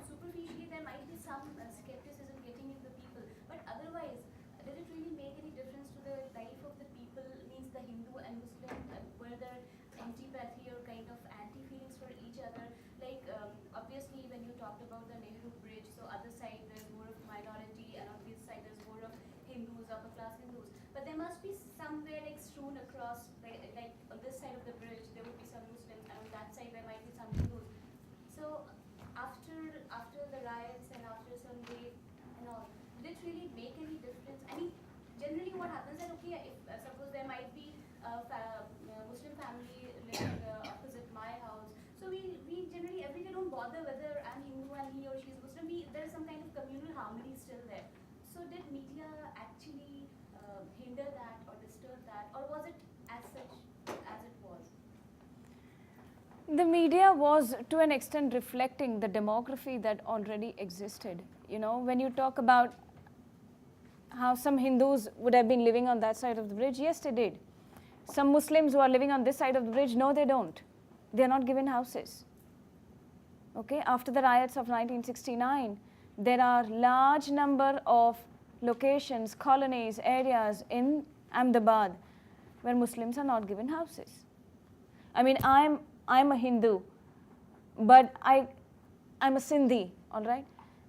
superficially there might be some skepticism getting into people, but otherwise, did it really make any difference to the life of the people, means the Hindu and Muslim, were there antipathy or kind of anti-feelings for each other? Like, obviously when you talked about the Nehru Bridge, so other The media was to an extent reflecting the demography that already existed. You know, when you talk about how some Hindus would have been living on that side of the bridge, yes, they did. Some Muslims who are living on this side of the bridge, no, they don't. They are not given houses. Okay, after the riots of 1969, there are large number of locations, colonies, areas in Ahmedabad where Muslims are not given houses. I mean, I'm a Hindu, but I'm a Sindhi, all right?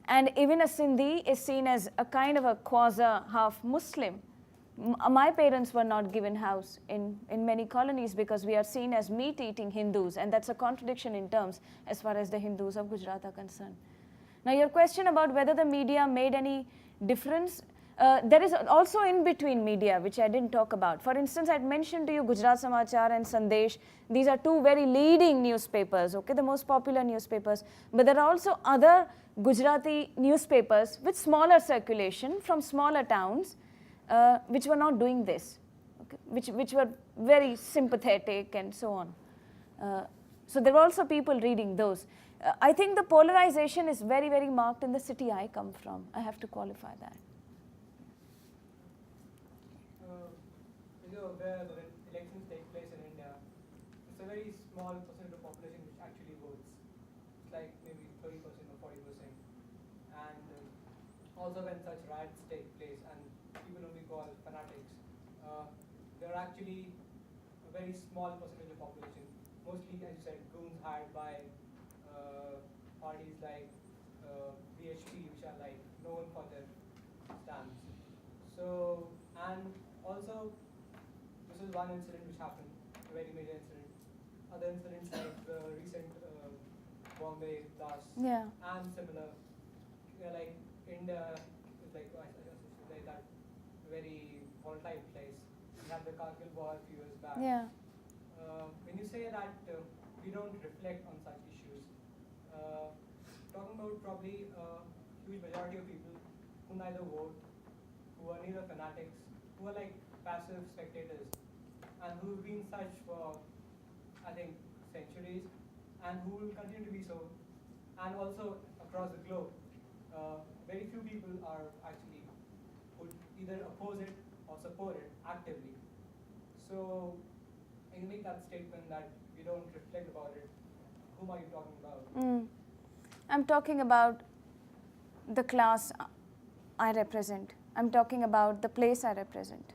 And even a Sindhi is seen as a kind of a quasi-half Muslim. My parents were not given house in many colonies because we are seen as meat-eating Hindus, and that's a contradiction in terms as far as the Hindus of Gujarat are concerned. Now, your question about whether the media made any difference, there is also in-between media, which I didn't talk about. For instance, I mentioned to you Gujarat Samachar and Sandesh. These are two very leading newspapers, okay, the most popular newspapers. But there are also other Gujarati newspapers with smaller circulation from smaller towns, which were not doing this, okay, which were very sympathetic and so on. So there were also people reading those. I think the polarization is very, very marked in the city I come from. I have to qualify that. You know, where the elections take place in India, it's a very small percentage of the population which actually votes. It's like maybe 30% or 40%. And also when such riots take place and people whom we call fanatics, they're actually a very small percentage of the population. Mostly, as you said, goons hired by parties like VHP, which are like known for their stance. So, and also, this is one incident which happened, a very major incident. Other incidents like the recent Bombay blast and similar, like India is like, like that very volatile place. We had the Kargil war a few years back. Yeah. When you say that we don't reflect on such issues, talking about probably a huge majority of people who neither vote, who are neither fanatics, who are like passive spectators, and who have been such for, I think, centuries, and who will continue to be so, and also across the globe. Very few people are actually would either oppose it or support it actively. So, when you make that statement that we don't reflect about it, whom are you talking about? I'm talking about the class I represent. I'm talking about the place I represent.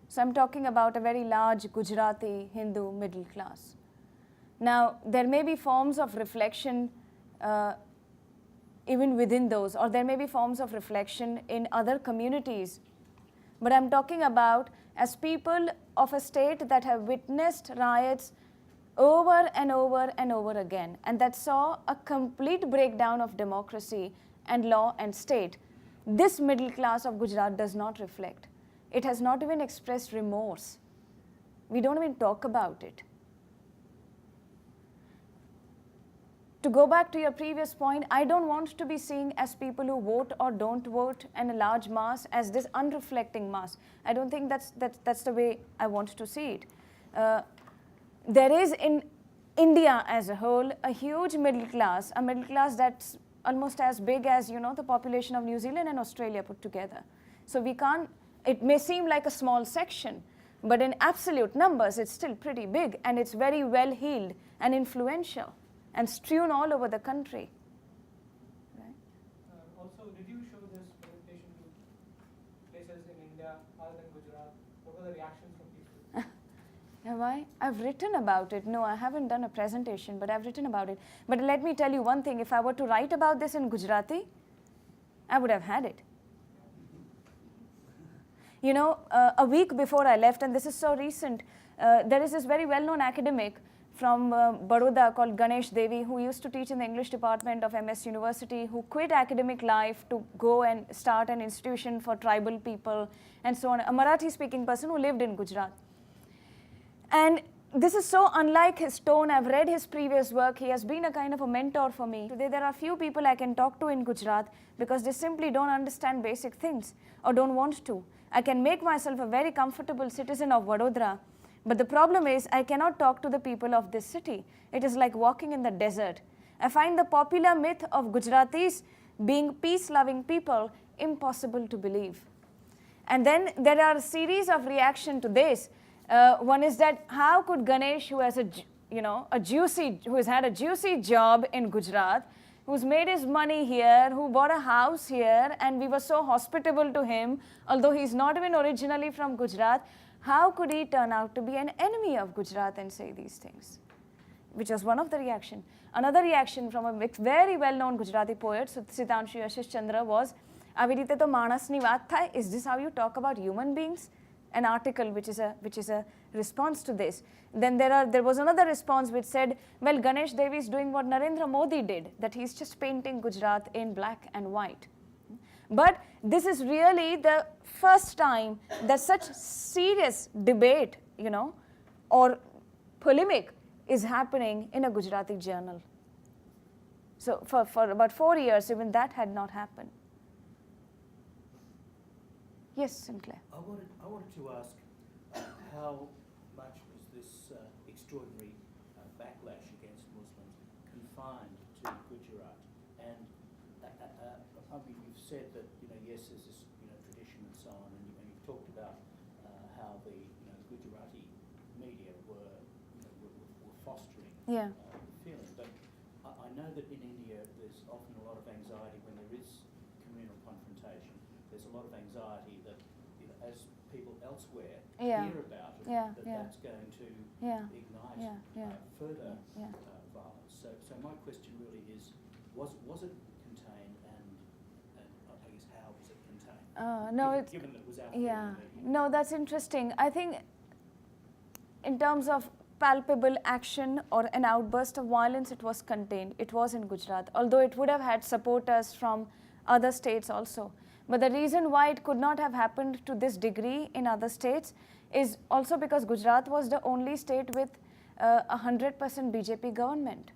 So I'm talking about a very large Gujarati Hindu middle class. Now, there may be forms of reflection even within those, or there may be forms of reflection in other communities. But I'm talking about as people of a state that have witnessed riots over and over and over again, and that saw a complete breakdown of democracy and law and state. This middle class of Gujarat does not reflect. It has not even expressed remorse. We don't even talk about it. To go back to your previous point, I don't want to be seen as people who vote or don't vote and a large mass as this unreflecting mass. I don't think that's the way I want to see it. There is in India as a whole a huge middle class, a middle class that's almost as big as, you know, the population of New Zealand and Australia put together. So we can't, it may seem like a small section, but in absolute numbers it's still pretty big, and it's very well heeled and influential and strewn all over the country. Right? Also, did you show this presentation to places in India other than Gujarat? What were the reactions from people? Have I? I've written about it. No, I haven't done a presentation, but I've written about it. But let me tell you one thing. If I were to write about this in Gujarati, I would have had it. You know, a week before I left, and this is so recent, there is this very well-known academic from Baroda called Ganesh Devi, who used to teach in the English department of MS University, who quit academic life to go and start an institution for tribal people and so on. A Marathi-speaking person who lived in Gujarat. And this is so unlike his tone. I've read his previous work. He has been a kind of a mentor for me. Today there are few people I can talk to in Gujarat because they simply don't understand basic things or don't want to. I can make myself a very comfortable citizen of Vadodara, But the problem is I cannot talk to the people of this city. It is like walking in the desert. I find the popular myth of Gujaratis being peace-loving people impossible to believe. And then there are a series of reaction to this. One is that how could Ganesh, who has who has had a juicy job in Gujarat, who's made his money here, who bought a house here, and we were so hospitable to him, although he's not even originally from Gujarat, how could he turn out to be an enemy of Gujarat and say these things? Which was one of the reaction. Another reaction from a very well-known Gujarati poet, Sitanshu Yashish Chandra, was, "આવી રીતે તો માણસની વાત થાય. Is this how you talk about human beings?" An article which is a response to this. Then there was another response which said, well, Ganesh Devi is doing what Narendra Modi did, that he's just painting Gujarat in black and white. But this is really the first time that such serious debate, or polemic is happening in a Gujarati journal. So for about 4 years, even that had not happened. Yes, Sinclair. I wanted to ask how much was this extraordinary backlash against Muslims confined to Gujarat? And you've said that yes, there's this tradition and so on, and you've talked about how the Gujarati media were fostering Yeah. the feeling. But I know that in India there's often a lot of anxiety when there is communal confrontation. There's a lot of anxiety that, as people elsewhere Yeah. hear about it, Yeah, that yeah. that's going to Yeah. ignite Yeah. further Yeah. violence. So my question really is, was it contained, and I guess how was it contained? No, given that it was out there yeah. in the media. No, that's interesting. I think in terms of palpable action or an outburst of violence, it was contained. It was in Gujarat, although it would have had supporters from other states also. But the reason why it could not have happened to this degree in other states is also because Gujarat was the only state with 100% BJP government,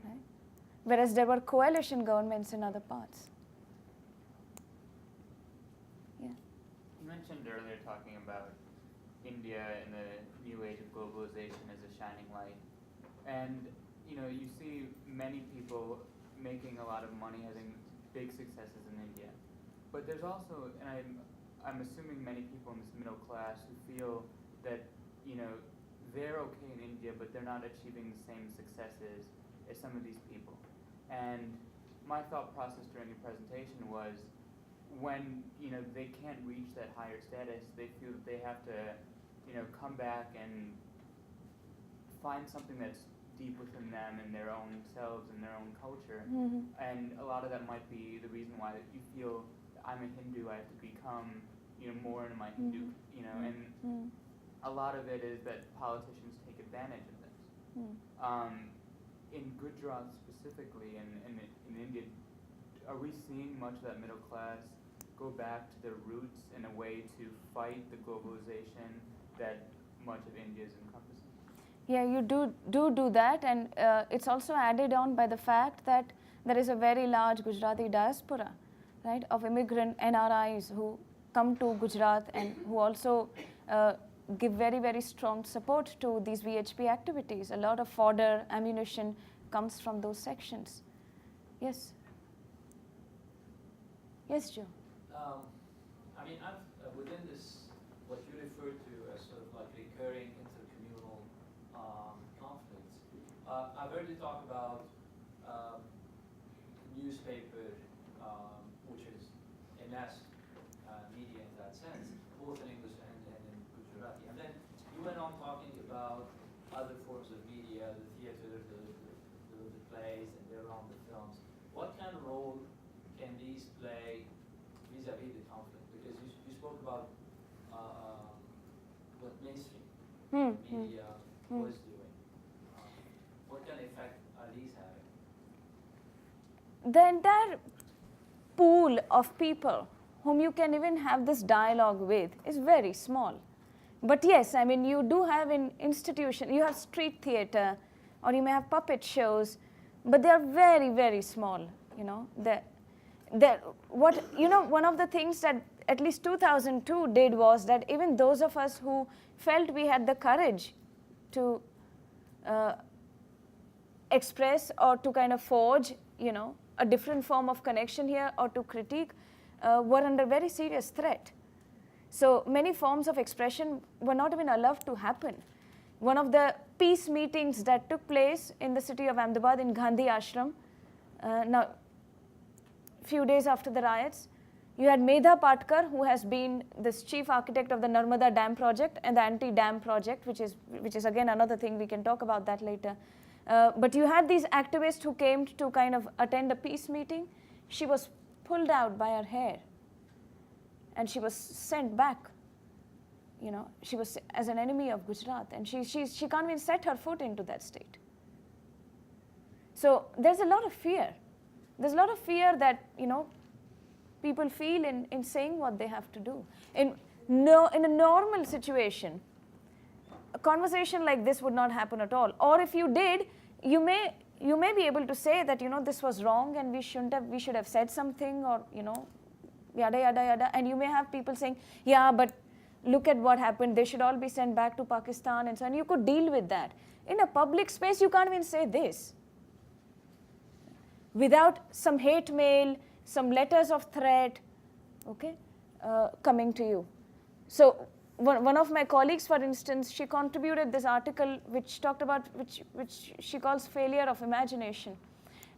right? Whereas there were coalition governments in other parts. Yeah. You mentioned earlier talking about India in the new age of globalization as a shining light. And, you see many people making a lot of money, having big successes in India. But there's also, and I'm assuming many people in this middle class who feel that, they're okay in India, but they're not achieving the same successes as some of these people. And my thought process during the presentation was, when, they can't reach that higher status, they feel that they have to, come back and find something that's deep within them and their own selves and their own culture. Mm-hmm. And a lot of that might be the reason why you feel that I'm a Hindu, I have to become, more into my Hindu, and a lot of it is that politicians take advantage of this. In Gujarat specifically, and in India, are we seeing much of that middle class go back to their roots in a way to fight the globalization that much of India is encompassing? Yeah, you do that, and it's also added on by the fact that there is a very large Gujarati diaspora, right, of immigrant NRIs who come to Gujarat and who also give very, very strong support to these VHP activities. A lot of fodder, ammunition comes from those sections. Yes. Yes, Joe. Within this, what you refer to as sort of like recurring intercommunal conflicts, I've heard you talk about newspaper, which is a mass media in that sense, both in English and in Gujarati. And then you went on talking about other forms of media, the theater, the plays, and later on the films. What kind of role can these play vis-a-vis the conflict? Because you spoke about what mainstream media was doing. What kind of effect are these having? The entire pool of people whom you can even have this dialogue with is very small. But yes, you do have an institution, you have street theater, or you may have puppet shows, but they are very, very small, One of the things that at least 2002 did was that even those of us who felt we had the courage to express or to kind of forge, a different form of connection here or to critique were under very serious threat. So many forms of expression were not even allowed to happen. One of the peace meetings that took place in the city of Ahmedabad in Gandhi Ashram, now few days after the riots, you had Medha Patkar, who has been this chief architect of the Narmada Dam project and the anti-dam project, which is again another thing, we can talk about that later. But you had these activists who came to kind of attend a peace meeting. She was pulled out by her hair and she was sent back. She was as an enemy of Gujarat, and she can't even set her foot into that state. So there's a lot of fear. There's a lot of fear that, people feel in saying what they have to do. In a normal situation, a conversation like this would not happen at all. Or if you did, you may be able to say that, this was wrong and we should have said something, or, yada, yada, yada. And you may have people saying, yeah, but look at what happened. They should all be sent back to Pakistan and so on. You could deal with that. In a public space, you can't even say this without some hate mail, some letters of threat, coming to you. So one of my colleagues, for instance, she contributed this article which talked about, which she calls failure of imagination.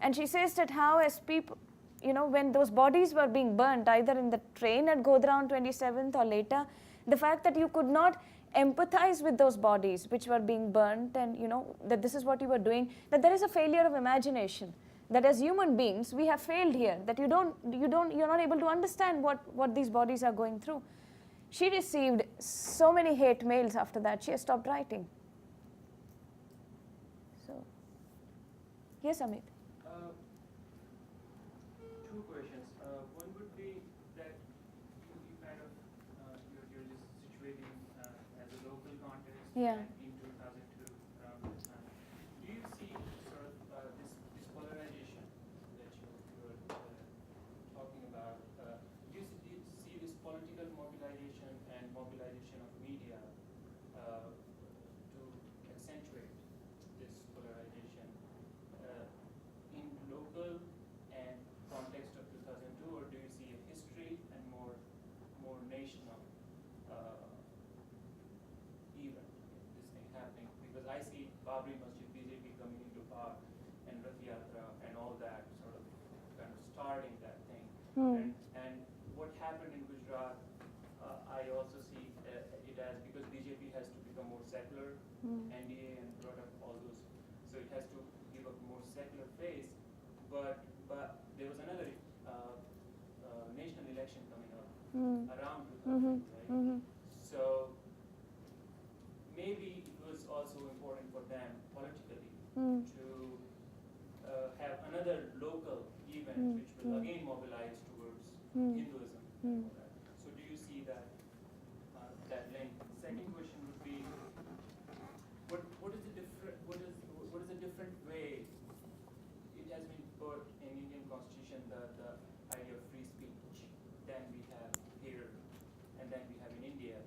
And she says that how as people, when those bodies were being burnt, either in the train at Godhra on 27th or later, the fact that you could not empathize with those bodies which were being burnt, and that this is what you were doing, that there is a failure of imagination. That as human beings, we have failed here, that you're not able to understand what these bodies are going through. She received so many hate mails after that, she has stopped writing. So, yes, Amit? Two questions. One would be that you kind of, you're just situating as a local context. Yeah. In 2002, around this time. Do you see sort of this polarization that you were talking about? Do you see this political mobilization and mobilization of media to accentuate this polarization in local and context of 2002, or do you see a history and more national event, this thing happening? Because I see Babri Masjid, BJP coming into power, and Rath Yatra and all that sort of kind of starting that thing. And what happened in Gujarat, I also see it as, because BJP has to become more secular, NDA and brought up all those, so it has to give a more secular face. But there was another national election coming up around 2000, right? So maybe it was also important for them politically to have another local event which will again mobilize towards Hinduism. And all that. So do you see that link? Second question would be, what is the different way it has been put in Indian Constitution, the idea of free speech, than we have here and than we have in India,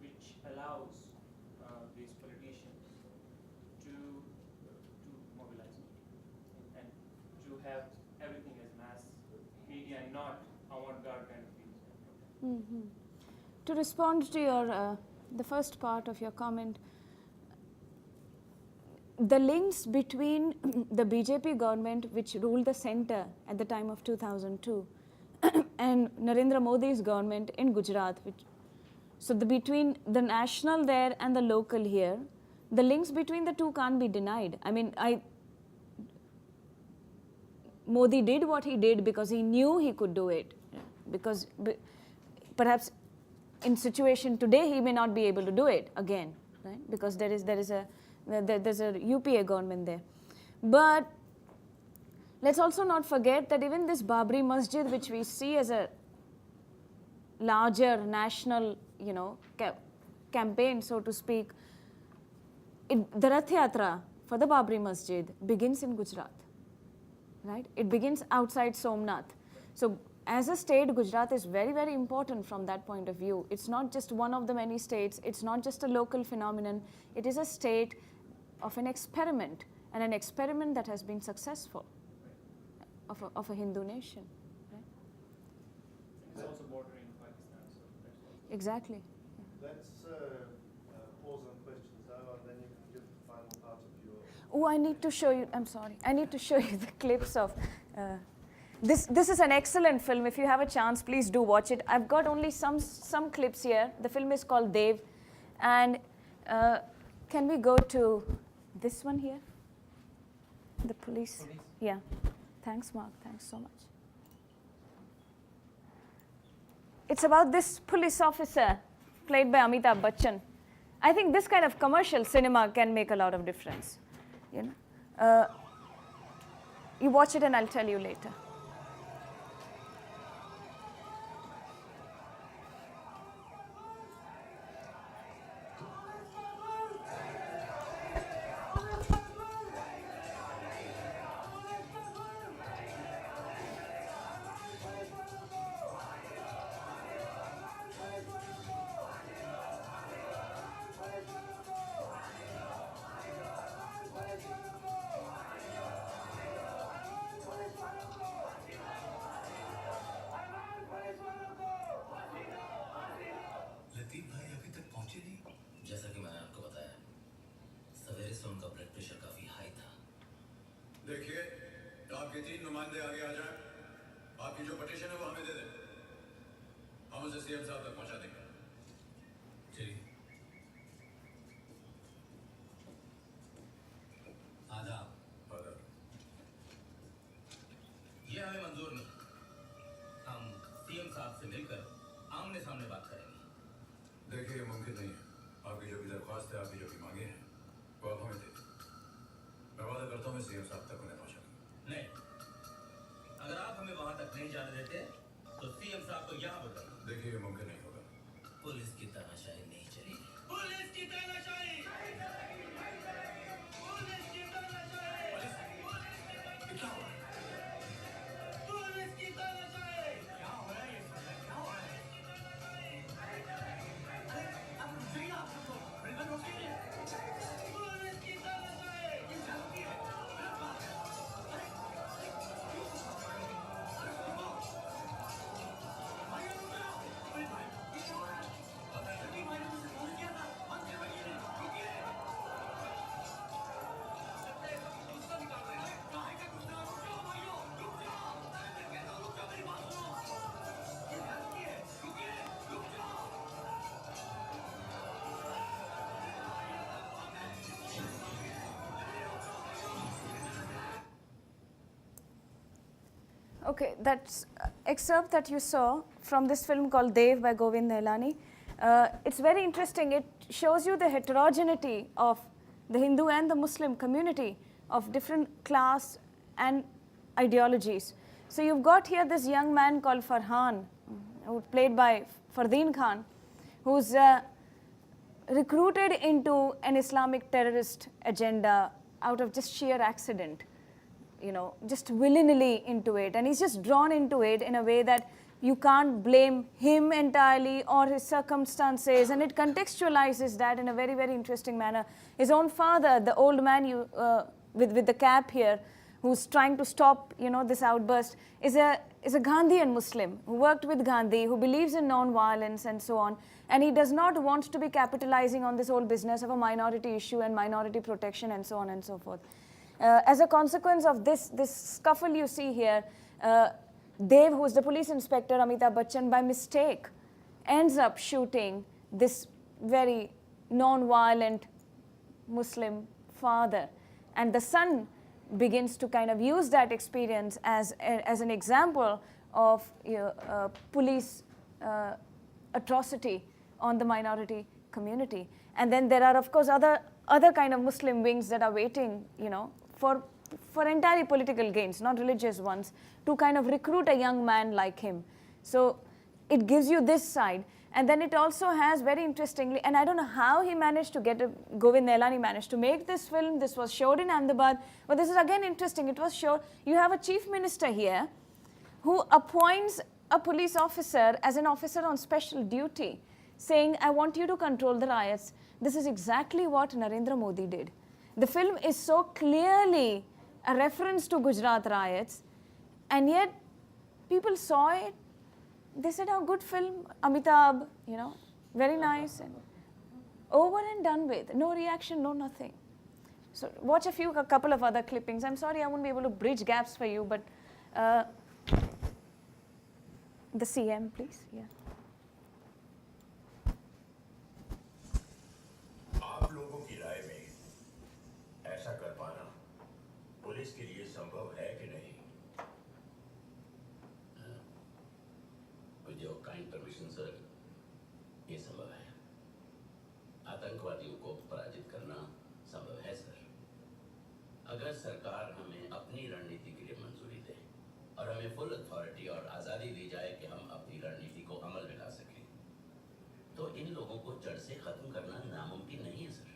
which allows these politicians to mobilize and to have everything as mass media and not avant-garde kind of things. To respond to your the first part of your comment, the links between the BJP government, which ruled the center at the time of 2002, and Narendra Modi's government in Gujarat, between the national there and the local here, the links between the two can't be denied. I mean, Modi did what he did because he knew he could do it, because perhaps in situation today he may not be able to do it again, right? Because there's a UPA government there. But let's also not forget that even this Babri Masjid, which we see as a larger national, campaign, so to speak, the Rath Yatra for the Babri Masjid begins in Gujarat, right? It begins outside Somnath. So as a state, Gujarat is very, very important from that point of view. It's not just one of the many states. It's not just a local phenomenon. It is a state of an experiment, and an experiment that has been successful of a Hindu nation. Right? It's also bordering Pakistan, so that's also. Exactly. Let's pause on questions now, and then you can give the final part of your... Oh, I need to show you, I'm sorry, I need to show you the clips of, this is an excellent film. If you have a chance, please do watch it. I've got only some clips here. The film is called Dev, and can we go to this one here? The police. Yeah. Thanks, Mark. Thanks so much. It's about this police officer played by Amitabh Bachchan. I think this kind of commercial cinema can make a lot of difference. You know, you watch it and I'll tell you later. देखिए, आपके 3 नुमाइंदे आगे आ जाएं। आपकी जो petition है वो हमें दे दें। हम उसे सीएम साहब तक पहुंचा देंगे। चलिए। आदाब। आदाब। ये हमें मंजूर नहीं। हम सीएम साहब से मिलकर आमने सामने बात करेंगे। देखिए, ये मुमकिन नहीं है। आपकी जो भी दरख्वास्त है, आपकी जो भी मांगे हैं, वो आप हमें दे दें। मैं वादा करता हूँ मैं सीएम साहब तक उन्हें पहुँचा दूँगा। नहीं, अगर आप हमें वहाँ तक नहीं जाने देते, तो सीएम साहब को यहाँ बुलाएं। देखिए, ये मुमकिन नहीं होगा। पुलिस की तानाशाही नहीं चलेगी। पुलिस की तानाशाही। पुलिस की तानाशाही। क्या हो रहा है? पुलिस की तानाशाही। क्या हो रहा है ये? क्या हो रहा है? अब रुकिए आप तो बिल्कुल रुकिए। पुलिस की तानाशाही। ये चलती है। Okay, that's excerpt that you saw from this film called Dev by Govind Nailani. It's very interesting. It shows you the heterogeneity of the Hindu and the Muslim community of different class and ideologies. So you've got here this young man called Farhan, played by Fardeen Khan, who's recruited into an Islamic terrorist agenda out of just sheer accident. You know, just willy-nilly into it. And he's just drawn into it in a way that you can't blame him entirely or his circumstances. And it contextualizes that in a very, very interesting manner. His own father, the old man with the cap here, who's trying to stop, you know, this outburst, is a Gandhian Muslim who worked with Gandhi, who believes in non-violence and so on. And he does not want to be capitalizing on this whole business of a minority issue and minority protection and so on and so forth. As a consequence of this scuffle you see here, Dev, who is the police inspector, Amitabh Bachchan, by mistake, ends up shooting this very non-violent Muslim father. And the son begins to kind of use that experience as an example of police atrocity on the minority community. And then there are, of course, other kind of Muslim wings that are waiting, you know, for entirely political gains, not religious ones, to kind of recruit a young man like him. So it gives you this side. And then it also has, very interestingly, and I don't know how he managed to get, Govind Nailani managed to make this film. This was showed in Ahmedabad. But this is again interesting. It was showed, you have a chief minister here who appoints a police officer as an officer on special duty saying, I want you to control the riots. This is exactly what Narendra Modi did. The film is so clearly a reference to Gujarat riots, and yet people saw it. They said, oh, good film, Amitabh, you know, very nice. And over and done with. No reaction, no nothing. So watch a couple of other clippings. I'm sorry I won't be able to bridge gaps for you, but the CM, please. Yeah. आप लोगों की राय में ऐसा कर पाना police के लिए संभव है कि नहीं? With your kind permission, sir, ये संभव है। आतंकवादियों को पराजित करना संभव है, सर। अगर सरकार हमें अपनी रणनीति के लिए मंजूरी दे और हमें फुल अथॉरिटी और आज़ादी दी जाए कि हम अपनी रणनीति को अमल में ला सकें, तो इन लोगों को जड़ से खत्म करना नामुमकिन नहीं है, सर।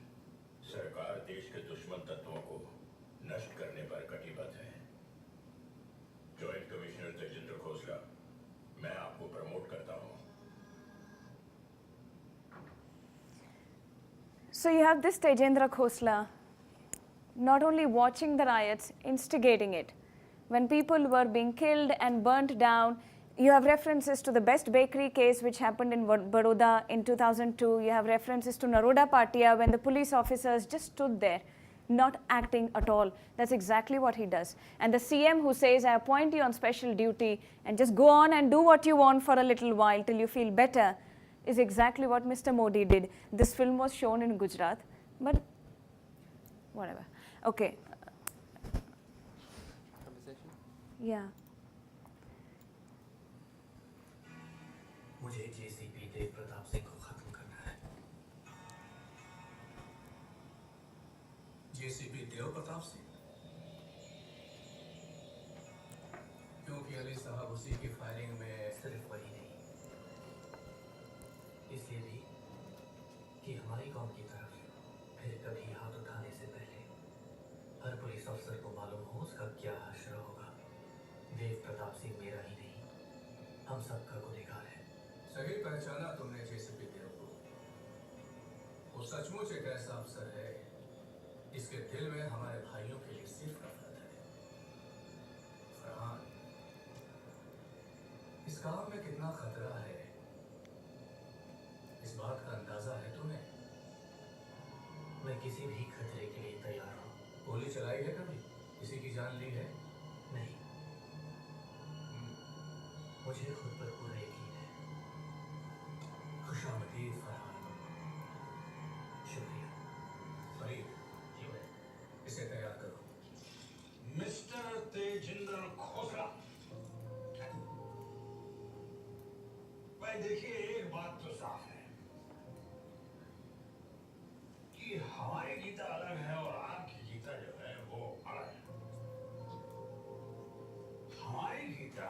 सरकार देश के दुश्मन तत्वों को नष्ट करने पर कटिबद्ध है। जॉइंट कमिश्नर तेजेंद्र खोसला, मैं आपको प्रमोट करता हूँ। So you have this Tejendra Khosla not only watching the riots, instigating it. When people were being killed and burnt down, you have references to the Best Bakery case which happened in Baroda in 2002. You have references to Naroda Patia when the police officers just stood there, not acting at all. That's exactly what he does. And the CM who says, I appoint you on special duty and just go on and do what you want for a little while till you feel better, is exactly what Mr. Modi did. This film was shown in Gujarat, but whatever. Okay. Conversation? Yeah. मुझे JCB देव प्रताप सिंह को खत्म करना है। JCB देव प्रताप सिंह? क्योंकि अली साहब उसी की firing में सिर्फ वही नहीं, इसलिए भी कि हमारी कौम की तरफ फिर कभी हाथ उठाने से पहले हर पुलिस अफसर को मालूम हो उसका क्या हश्र होगा। देव प्रताप सिंह मेरा ही नहीं, हम सबका गुनहगार है। सही पहचाना तुमने जेसीपी देव को। वो सचमुच एक ऐसा अफसर है इसके दिल में हमारे भाइयों के लिए सिर्फ नफरत है। फरहान, इस काम में कितना खतरा है इस बात का अंदाजा है तुम्हें? मैं किसी भी खतरे के लिए तैयार हूँ। गोली चलाई है कभी? किसी की जान ली है? नहीं। मुझे खुद पर पूरा यकीन है। खुशामदीद फरहान। शुक्रिया। फरीद, जी भाई, इसे तैयार करो। मिस्टर तेजेंद्र खोसला, भाई देखिए, एक बात तो साफ है कि हमारी गीता अलग है और आपकी गीता जो है वो अलग है। हमारी गीता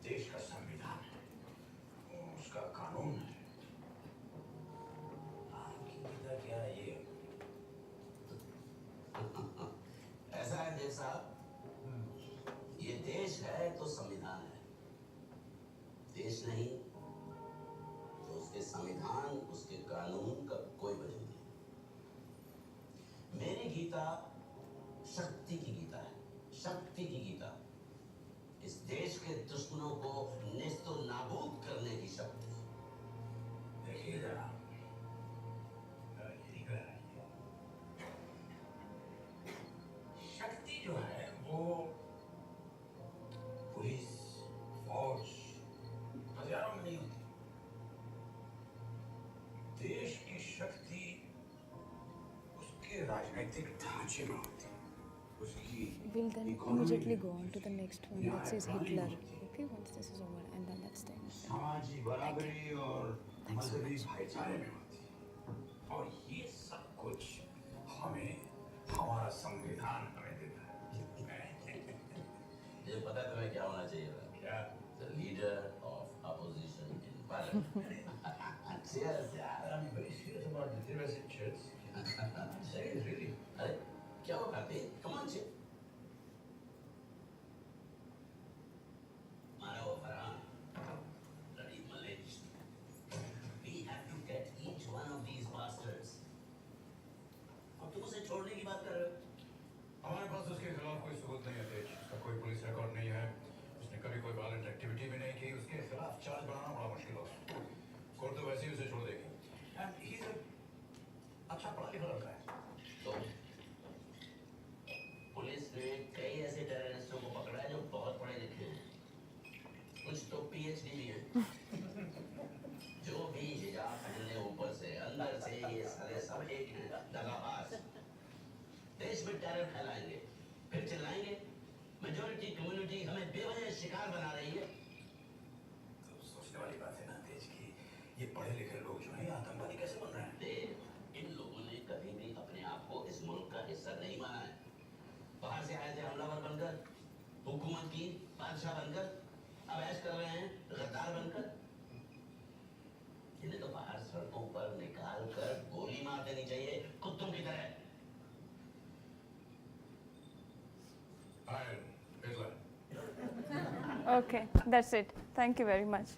देश का संविधान है, उसका कानून है। आपकी गीता क्या है ये? ऐसा है देव साहब, ये देश है तो संविधान है, देश नहीं तो उसके संविधान, उसके कानून का कोई वजह नहीं। मेरी गीता शक्ति की गीता है, शक्ति की गीता। इस देश के दुश्मनों को नेस्तो नाबूद करने की शक्ति। देखिए जरा, यही कह रहा है। शक्ति जो है वो पुलिस, फौज, हजारों में नहीं होती। देश की शक्ति उसके राजनीतिक ढांचे में होती है, उसकी We'll then immediately go on to the next one that says Hitler. Okay, once this is over, and then let's stay. सामाजिक बराबरी और मजहबी भाईचारे में होती है। और ये सब कुछ हमें हमारा संविधान हमें देता है। मुझे पता है तुम्हें क्या होना चाहिए था। क्या? The leader of opposition in parliament. Yes. Yeah, I'm very serious about the diversity. I'm serious, really. अरे क्या हो करते? Come on, chief. खिलाफ कोई सबूत नहीं है तेज, उसका कोई पुलिस रिकॉर्ड नहीं है, उसने कभी कोई वायलेंट एक्टिविटी भी नहीं की, उसके खिलाफ चार्ज बनाना बड़ा मुश्किल होगा। कोर्ट तो वैसे ही उसे छोड़ देगी। एंड ही इज अच्छा पढ़ा लिखा लड़का है। तो पुलिस ने कई ऐसे टेररिस्टों को पकड़ा है जो बहुत पढ़े लिखे हैं, कुछ तो पीएचडी भी है। जो भी हिजाब पहनने ऊपर से अंदर से ये सारे सब एक हैं, दगाबाज। देश में टेरर फैलाएंगे, फिर चिल्लाएंगे मेजॉरिटी कम्युनिटी हमें बेवजह शिकार बना रही है। तो सोचने वाली बात है ना तेज की ये पढ़े लिखे लोग जो हैं आतंकवादी कैसे बन रहे हैं? इन लोगों ने कभी भी अपने आप को इस मुल्क का हिस्सा नहीं माना है। बाहर से आए थे हमलावर बनकर, हुकूमत की बादशाह बनकर, अब ऐश कर रहे हैं गद्दार बनकर। इन्हें तो बाहर सड़कों पर निकाल कर गोली मार देनी चाहिए कुत्तों की तरह। Okay, that's it. Thank you very much.